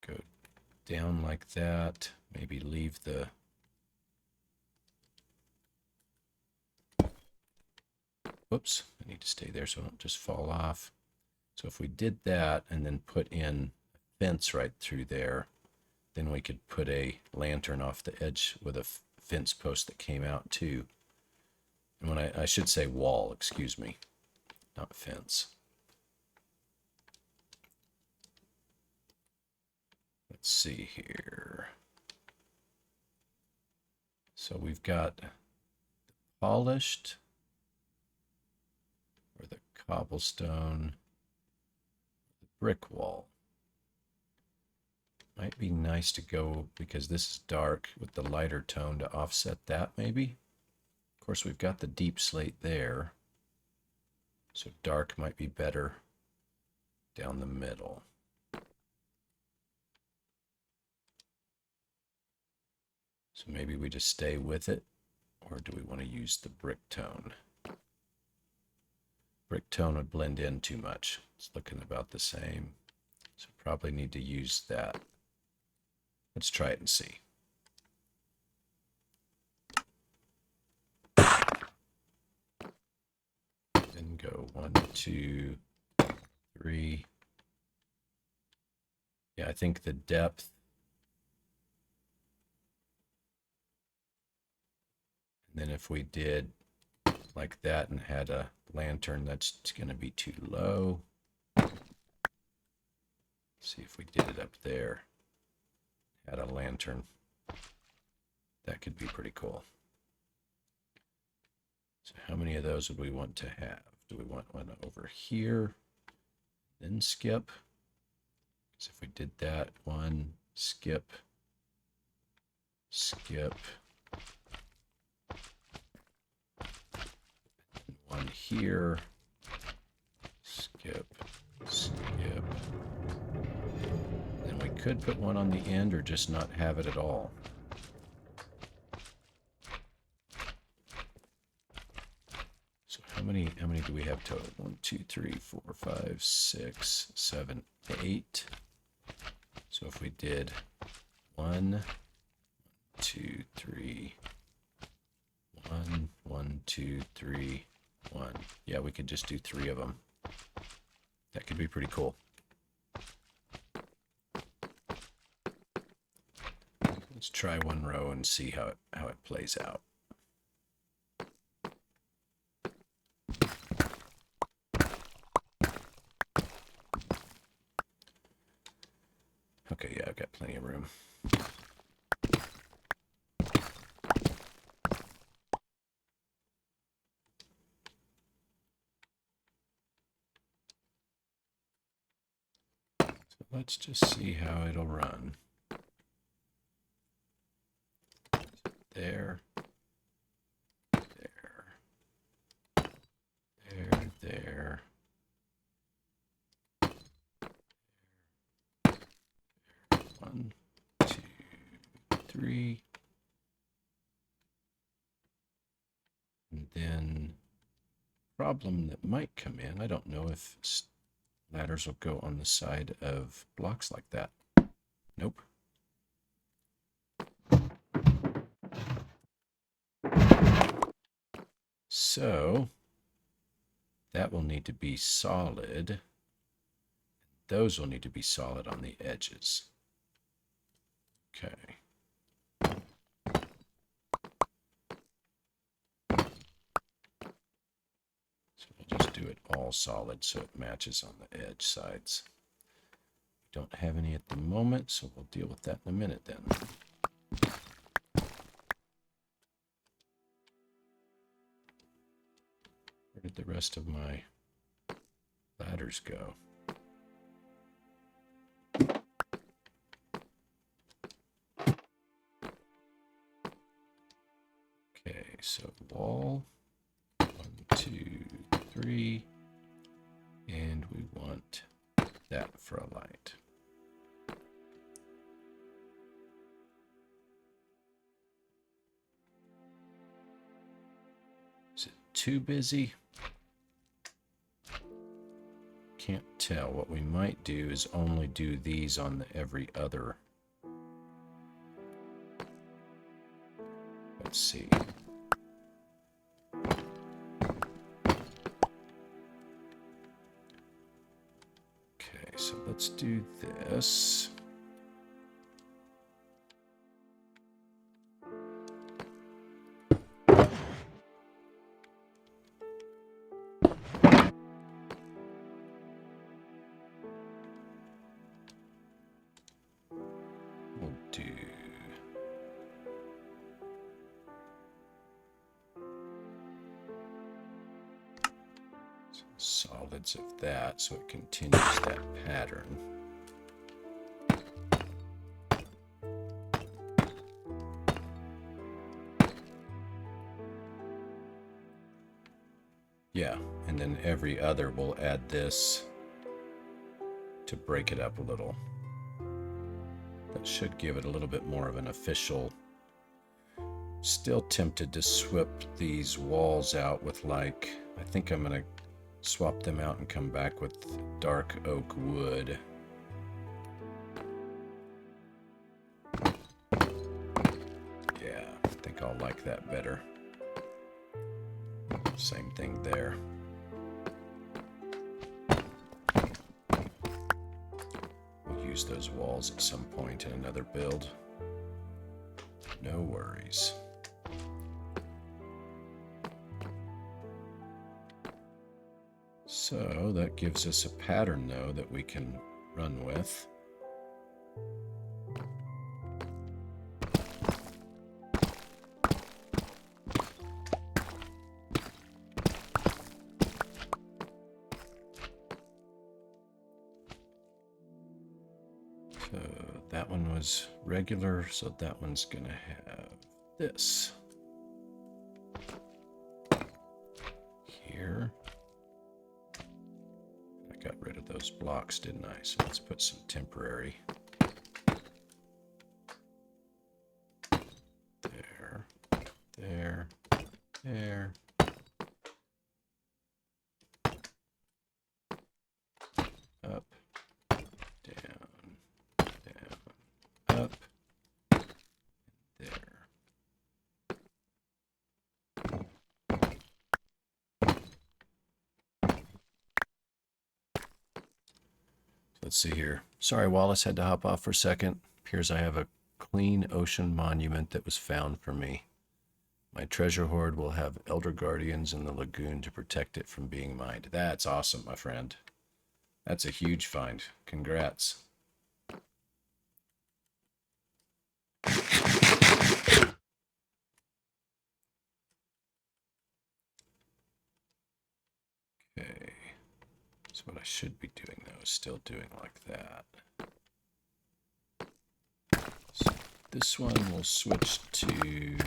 A: go down like that, maybe leave the whoops, I need to stay there so I don't just fall off. So if we did that and then put in a fence right through there, then we could put a lantern off the edge with a fence post that came out too. And when I should say wall, excuse me, not fence. Let's see here. So we've got the polished, or the cobblestone, the brick wall. Might be nice to go, because this is dark, with the lighter tone to offset that maybe. Of course, we've got the deep slate there, so dark might be better down the middle. So maybe we just stay with it, or do we want to use the brick tone? Brick tone would blend in too much. It's looking about the same. So probably need to use that. Let's try it and see. Then go 1, 2, 3. Yeah, I think the depth. And then if we did like that and had a lantern, that's going to be too low. Let's see if we did it up there. Had a lantern. That could be pretty cool. So how many of those would we want to have? Do we want one over here, then skip? Because if we did that, one, skip, skip, one here, skip, skip. Then we could put one on the end or just not have it at all. So how many do we have total? 1, 2, 3, 4, 5, 6, 7, 8. So if we did 1, 2, 3, 1, 1, 2, 3, 1. Yeah, we could just do 3 of them. That could be pretty cool. Let's try one row and see how it plays out. Okay, yeah, I've got plenty of room. So let's just see how it'll run. There, there, there, there. 1, 2, 3. And then problem that might come in, I don't know if ladders will go on the side of blocks like that. Nope. so that will need to be solid. Those will need to be solid on the edges. Okay. So we'll just do it all solid so it matches on the edge sides. We don't have any at the moment, so we'll deal with that in a minute then. Where did the rest of my ladders go? Okay, so wall, 1, 2, 3, and we want that for a light. Is it too busy? Can't tell. What we might do is only do these on the every other. Let's see. Okay, so let's do this. We'll do solids of that so it continues that pattern. Yeah, and then every other we'll add this to break it up a little. That should give it a little bit more of an official. Still tempted to swap these walls out with, like, I think I'm gonna swap them out and come back with dark oak wood. Yeah, I think I'll like that better. Same thing there. We'll use those walls at some point in another build. No worries. So that gives us a pattern, though, that we can run with. So that one was regular, so that one's gonna have this. Here. I got rid of those blocks, didn't I? So let's put some temporary. There, there, there. Up, down, down, up, there. Let's see here. Sorry, Wallace, had to hop off for a second. Appears I have a clean ocean monument that was found for me. My treasure hoard will have elder guardians in the lagoon to protect it from being mined. That's awesome, my friend. That's a huge find. Congrats. Okay. So what I should be doing, though, is still doing like that. So this one will switch to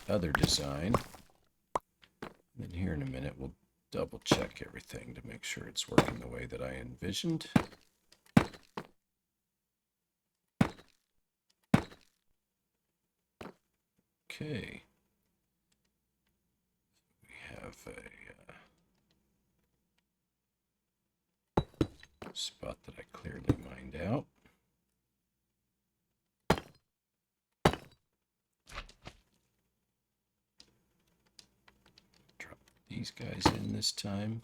A: other design. And then here in a minute, we'll double check everything to make sure it's working the way that I envisioned. Okay. We have a spot that I clearly mined out. these guys in this time.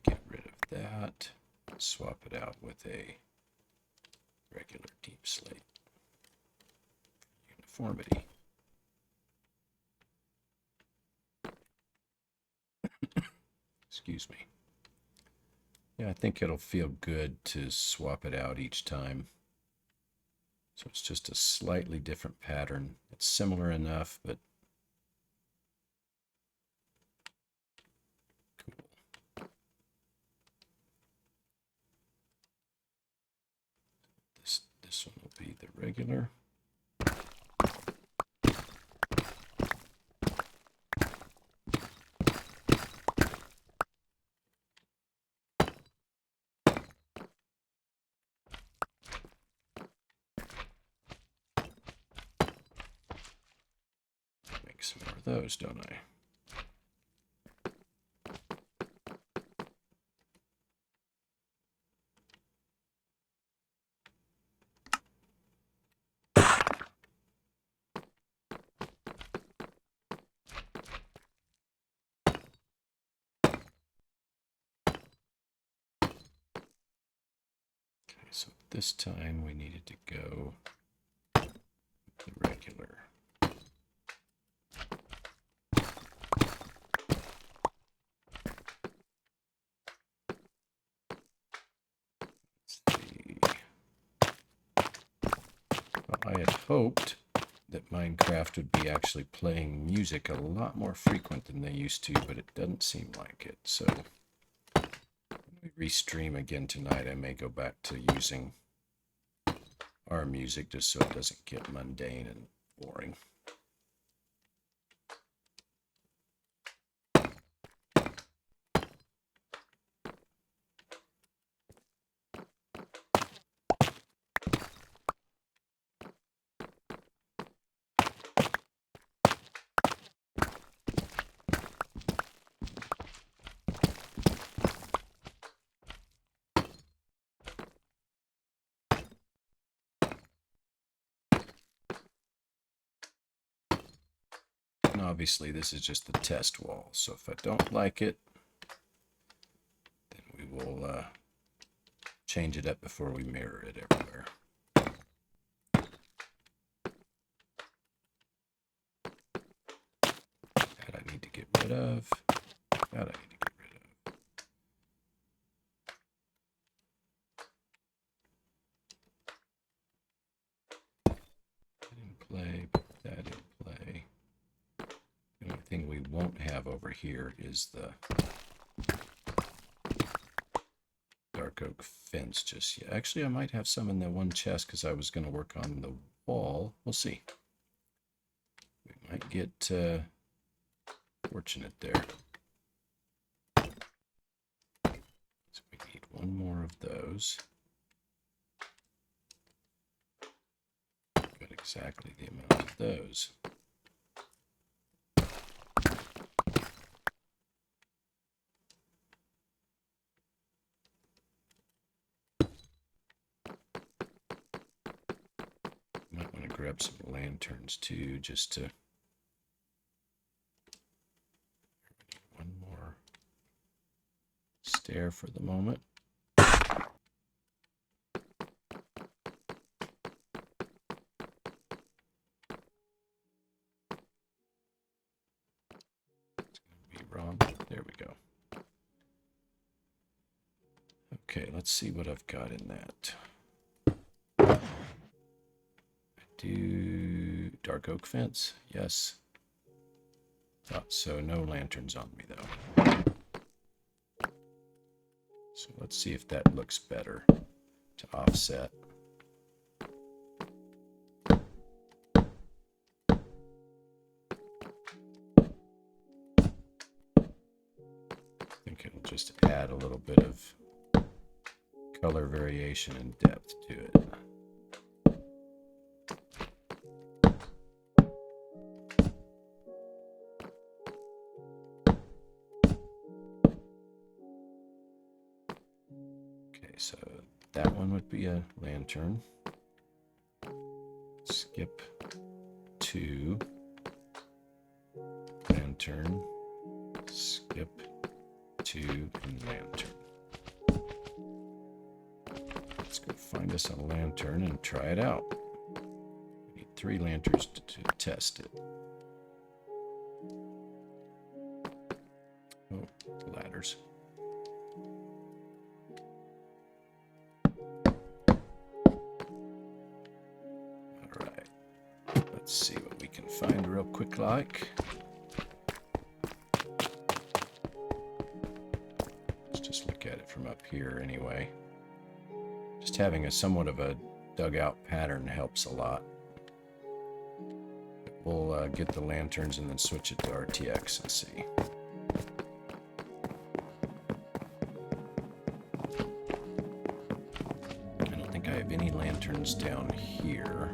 A: Get rid of that, swap it out with a regular deep slate. Uniformity. Excuse me. Yeah, I think it'll feel good to swap it out each time. So it's just a slightly different pattern. It's similar enough, but this one will be the regular. Make some more of those, don't I? So this time we needed to go the regular. Well, I had hoped that Minecraft would be actually playing music a lot more frequent than they used to, but it doesn't seem like it. So when we restream again tonight, I may go back to using our music just so it doesn't get mundane and boring. Obviously, this is just the test wall, so if I don't like it, then we will change it up before we mirror it everywhere. That I need to get rid of. That I need to get rid of. That in play, put that in play. The only thing we won't have over here is the dark oak fence just yet. Actually, I might have some in the one chest because I was going to work on the wall. We'll see. We might get fortunate there. So we need one more of those. Got exactly the amount of those. Might want to grab some lanterns too, just to. One more stair for the moment. It's going to be wrong. There we go. Okay, let's see what I've got in that. I do dark oak fence, yes. Thought so. No lanterns on me though. So let's see if that looks better to offset. I think it'll just add a little bit of color variation and depth to it. Okay, so that one would be a lantern. Skip to lantern. Skip to and lantern. Let's go find us a lantern and try it out. We need 3 lanterns to test it. Oh, ladders. Alright. Let's see what we can find real quick like. Let's just look at it from up here anyway. Just having a somewhat of a dugout pattern helps a lot. We'll get the lanterns and then switch it to RTX and see. I don't think I have any lanterns down here.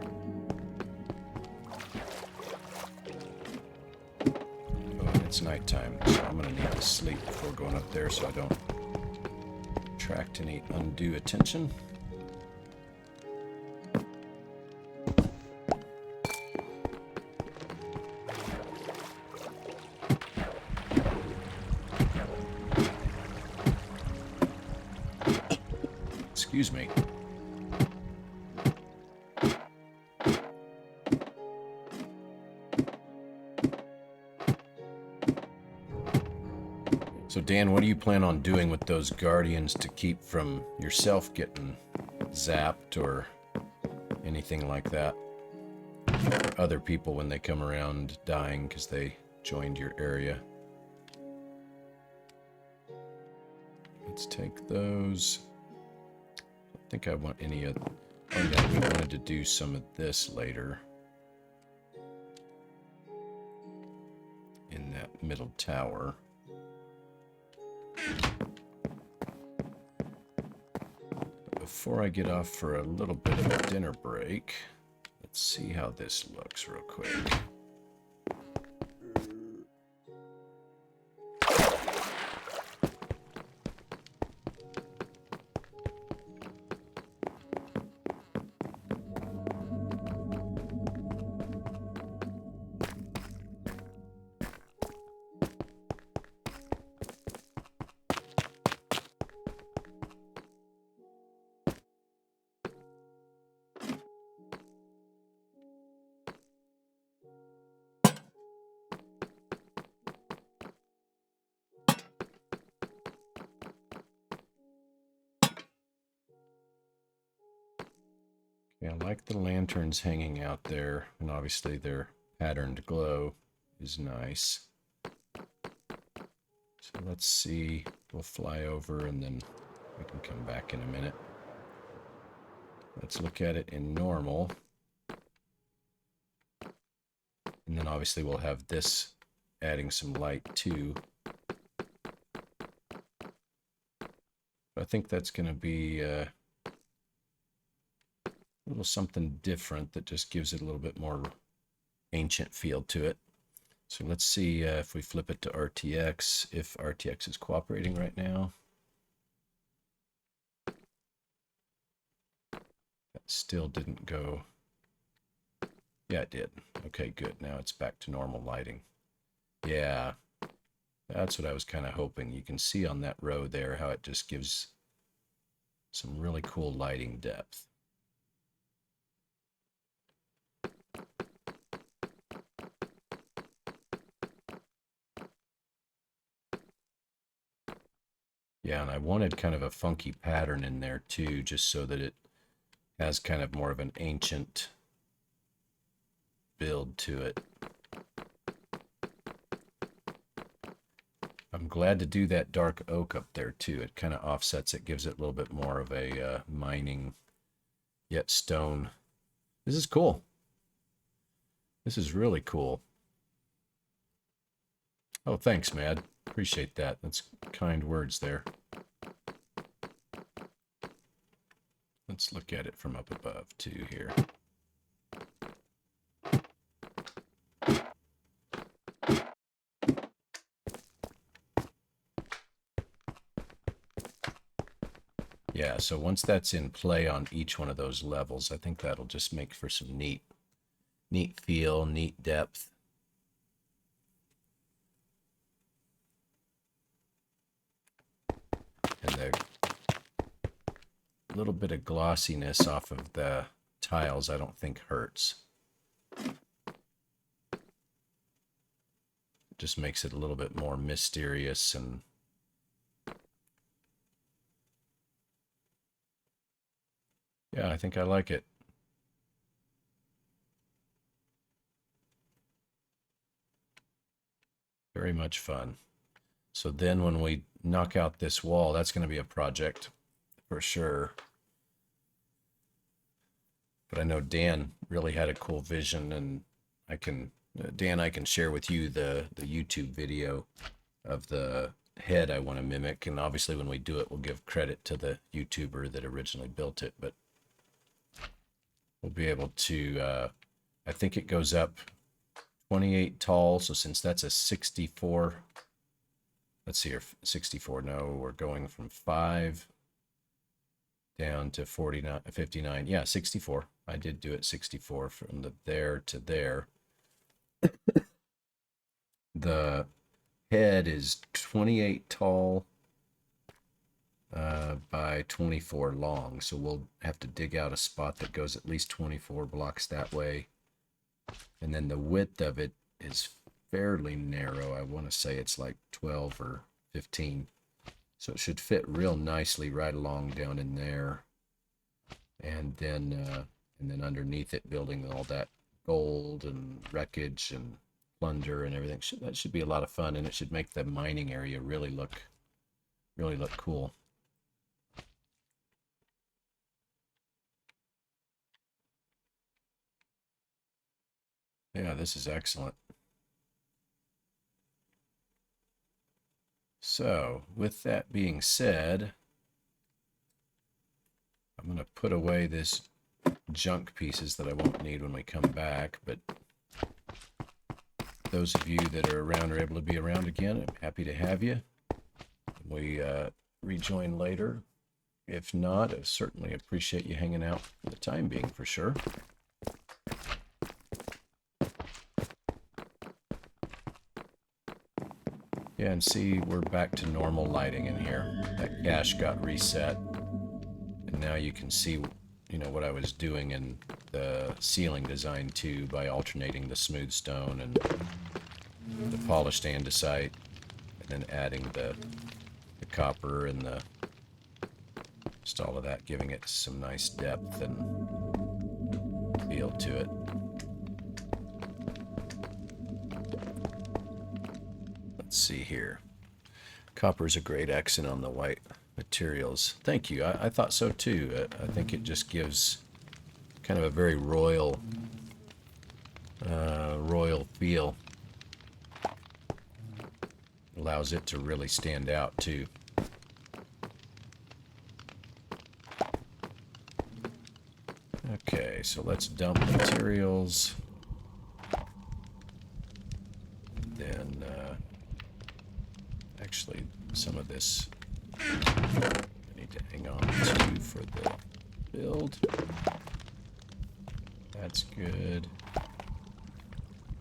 A: Oh, it's nighttime, so I'm going to need to sleep before going up there so I don't attract any undue attention. Excuse me. So Dan, what do you plan on doing with those guardians to keep from yourself getting zapped or anything like that? Or other people when they come around dying because they joined your area. Let's take those. I think I want any of... Oh yeah, we wanted to do some of this later. In that middle tower. But before I get off for a little bit of a dinner break, let's see how this looks real quick. Yeah, I like the lanterns hanging out there, and obviously their patterned glow is nice. So let's see, we'll fly over and then we can come back in a minute. Let's look at it in normal. And then obviously we'll have this adding some light too. I think that's going to be a little something different that just gives it a little bit more ancient feel to it. So let's see if we flip it to RTX, if RTX is cooperating right now. That still didn't go. Yeah, it did. Okay, good. Now it's back to normal lighting. Yeah, that's what I was kind of hoping. You can see on that row there how it just gives some really cool lighting depth. Yeah, and I wanted kind of a funky pattern in there too, just so that it has kind of more of an ancient build to it. I'm glad to do that dark oak up there too. It kind of offsets it, gives it a little bit more of a mining yet stone. This is cool. This is really cool. Oh, thanks, Mad. Appreciate that. That's kind words there. Let's look at it from up above too here. Yeah, so once that's in play on each one of those levels, I think that'll just make for some neat Neat feel, neat depth. And the little bit of glossiness off of the tiles I don't think hurts. It just makes it a little bit more mysterious, and yeah, I think I like it. Very much fun. So then when we knock out this wall, that's going to be a project for sure. But I know Dan really had a cool vision, and Dan, I can share with you the YouTube video of the head I want to mimic. And obviously when we do it, we'll give credit to the YouTuber that originally built it, but we'll be able to, I think it goes up 28 tall. So since that's a 64, let's see here, 64, no, we're going from 5 down to 49, 59. Yeah, 64. I did do it 64 from there to there. The head is 28 tall by 24 long. So we'll have to dig out a spot that goes at least 24 blocks that way. And then the width of it is fairly narrow. I want to say it's like 12 or 15. So it should fit real nicely right along down in there. And then underneath it, building all that gold and wreckage and plunder and everything. That should be a lot of fun, and it should make the mining area really look cool. Yeah, this is excellent. So, with that being said, I'm going to put away this junk pieces that I won't need when we come back, but those of you that are around are able to be around again. I'm happy to have you. We rejoin later. If not, I certainly appreciate you hanging out for the time being, for sure. Yeah, and see, we're back to normal lighting in here. That cache got reset. And now you can see, you know, what I was doing in the ceiling design too, by alternating the smooth stone and the polished andesite, and then adding the copper and just all of that, giving it some nice depth and feel to it. Let's see here. Copper's a great accent on the white materials. Thank you. I thought so too. I think it just gives kind of a very royal feel. Allows it to really stand out too. Okay, so let's dump materials. Then actually some of this I need to hang on to for the build. That's good.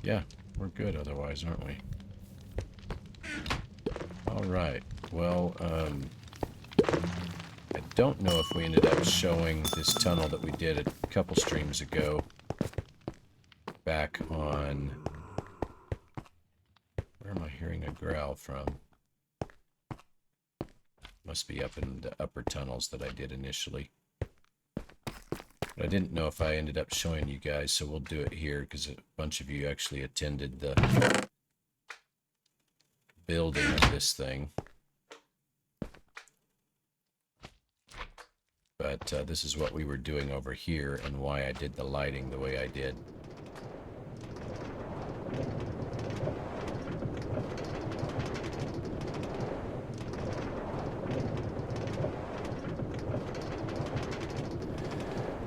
A: Yeah, we're good otherwise, aren't we? All right. Well, I don't know if we ended up showing this tunnel that we did a couple streams ago back on... Where am I hearing a growl from? Must be up in the upper tunnels that I did initially. But I didn't know if I ended up showing you guys, so we'll do it here because a bunch of you actually attended the building of this thing. But this is what we were doing over here and why I did the lighting the way I did.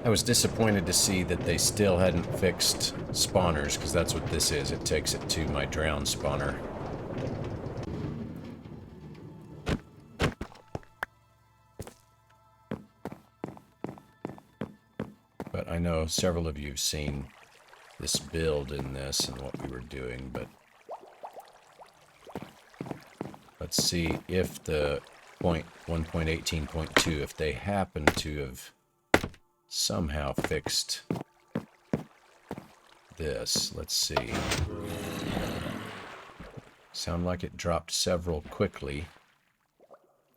A: I was disappointed to see that they still hadn't fixed spawners, because that's what this is. It takes it to my drown spawner. But I know several of you have seen this build in this and what we were doing, but let's see if the 1.18.2, if they happen to have somehow fixed this. Let's see. Sound like it dropped several quickly.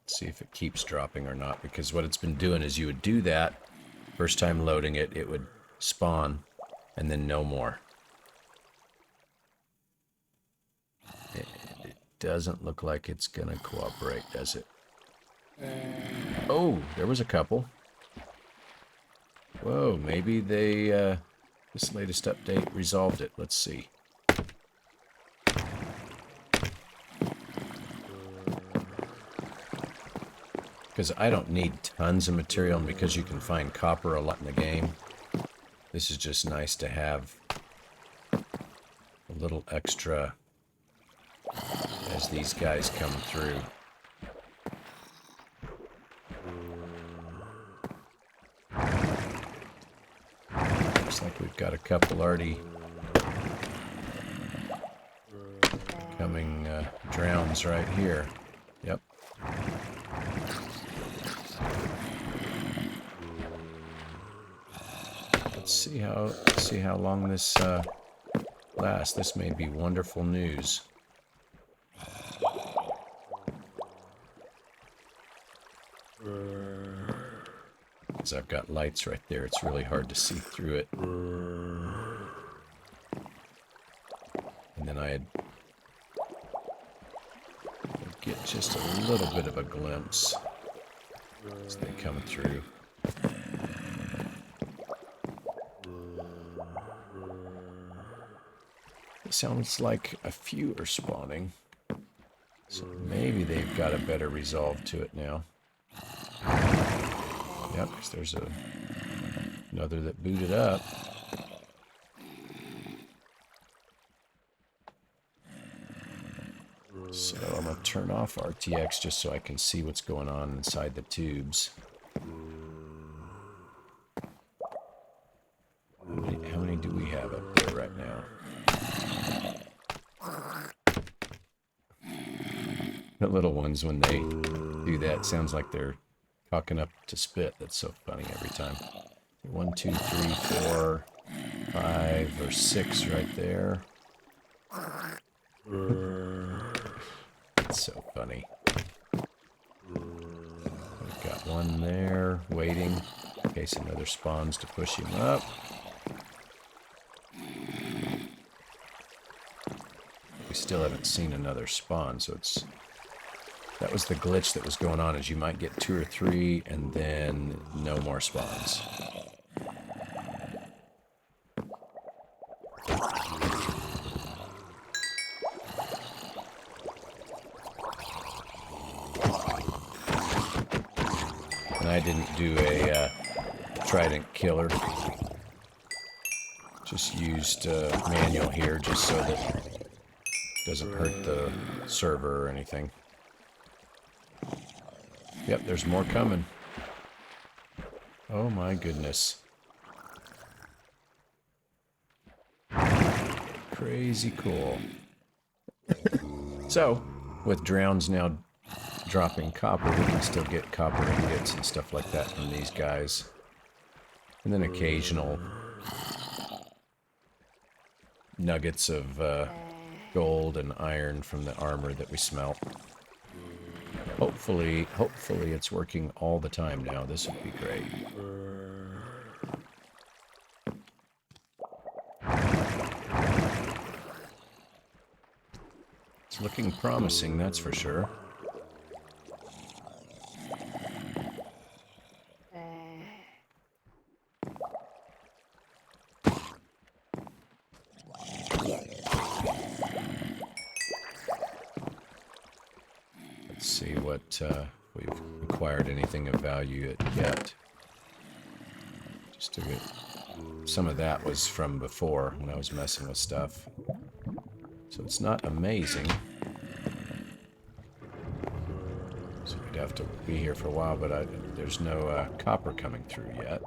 A: Let's see if it keeps dropping or not, because what it's been doing is you would do that, first time loading it, it would spawn, and then no more. It doesn't look like it's gonna cooperate, does it? Oh, there was a couple. Whoa, maybe they, this latest update resolved it. Let's see. Because I don't need tons of material, and because you can find copper a lot in the game, this is just nice to have a little extra as these guys come through. Looks like we've got a couple already coming drowns right here. Yep. Let's see how long this lasts. This may be wonderful news. Because I've got lights right there, it's really hard to see through it. And then I'd get just a little bit of a glimpse as they come through. It sounds like a few are spawning, so maybe they've got a better resolve to it now. Yep, because there's another that booted up. So I'm going to turn off RTX just so I can see what's going on inside the tubes. How many do we have up there right now? The little ones, when they do that, sounds like they're cocking up to spit. That's so funny every time. 1, 2, 3, 4, 5 or 6 right there. It's so funny. We've got one there waiting in case another spawns to push him up. We still haven't seen another spawn, so it's... That was the glitch that was going on, is you might get 2 or 3 and then no more spawns. And I didn't do a trident killer. Just used manual here just so that it doesn't hurt the server or anything. Yep, there's more coming. Oh my goodness. Crazy cool. So, with drowns now dropping copper, we can still get copper ingots and stuff like that from these guys. And then occasional nuggets of gold and iron from the armor that we smelt. Hopefully it's working all the time now. This would be great. It's looking promising, that's for sure. Let's see what we've acquired anything of value yet. Just to get some of that was from before when I was messing with stuff. So it's not amazing. So we'd have to be here for a while, but there's no copper coming through yet.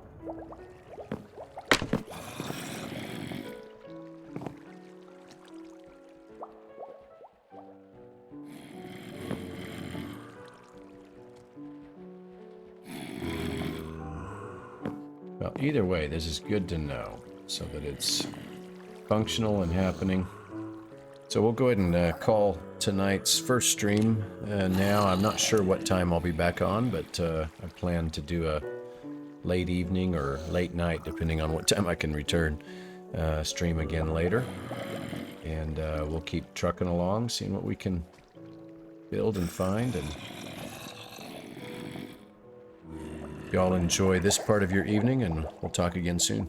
A: Well, either way, this is good to know, so that it's functional and happening. So we'll go ahead and call tonight's first stream now. I'm not sure what time I'll be back on, but I plan to do a late evening or late night, depending on what time I can return, stream again later. And we'll keep trucking along, seeing what we can build and find. And y'all enjoy this part of your evening, and we'll talk again soon.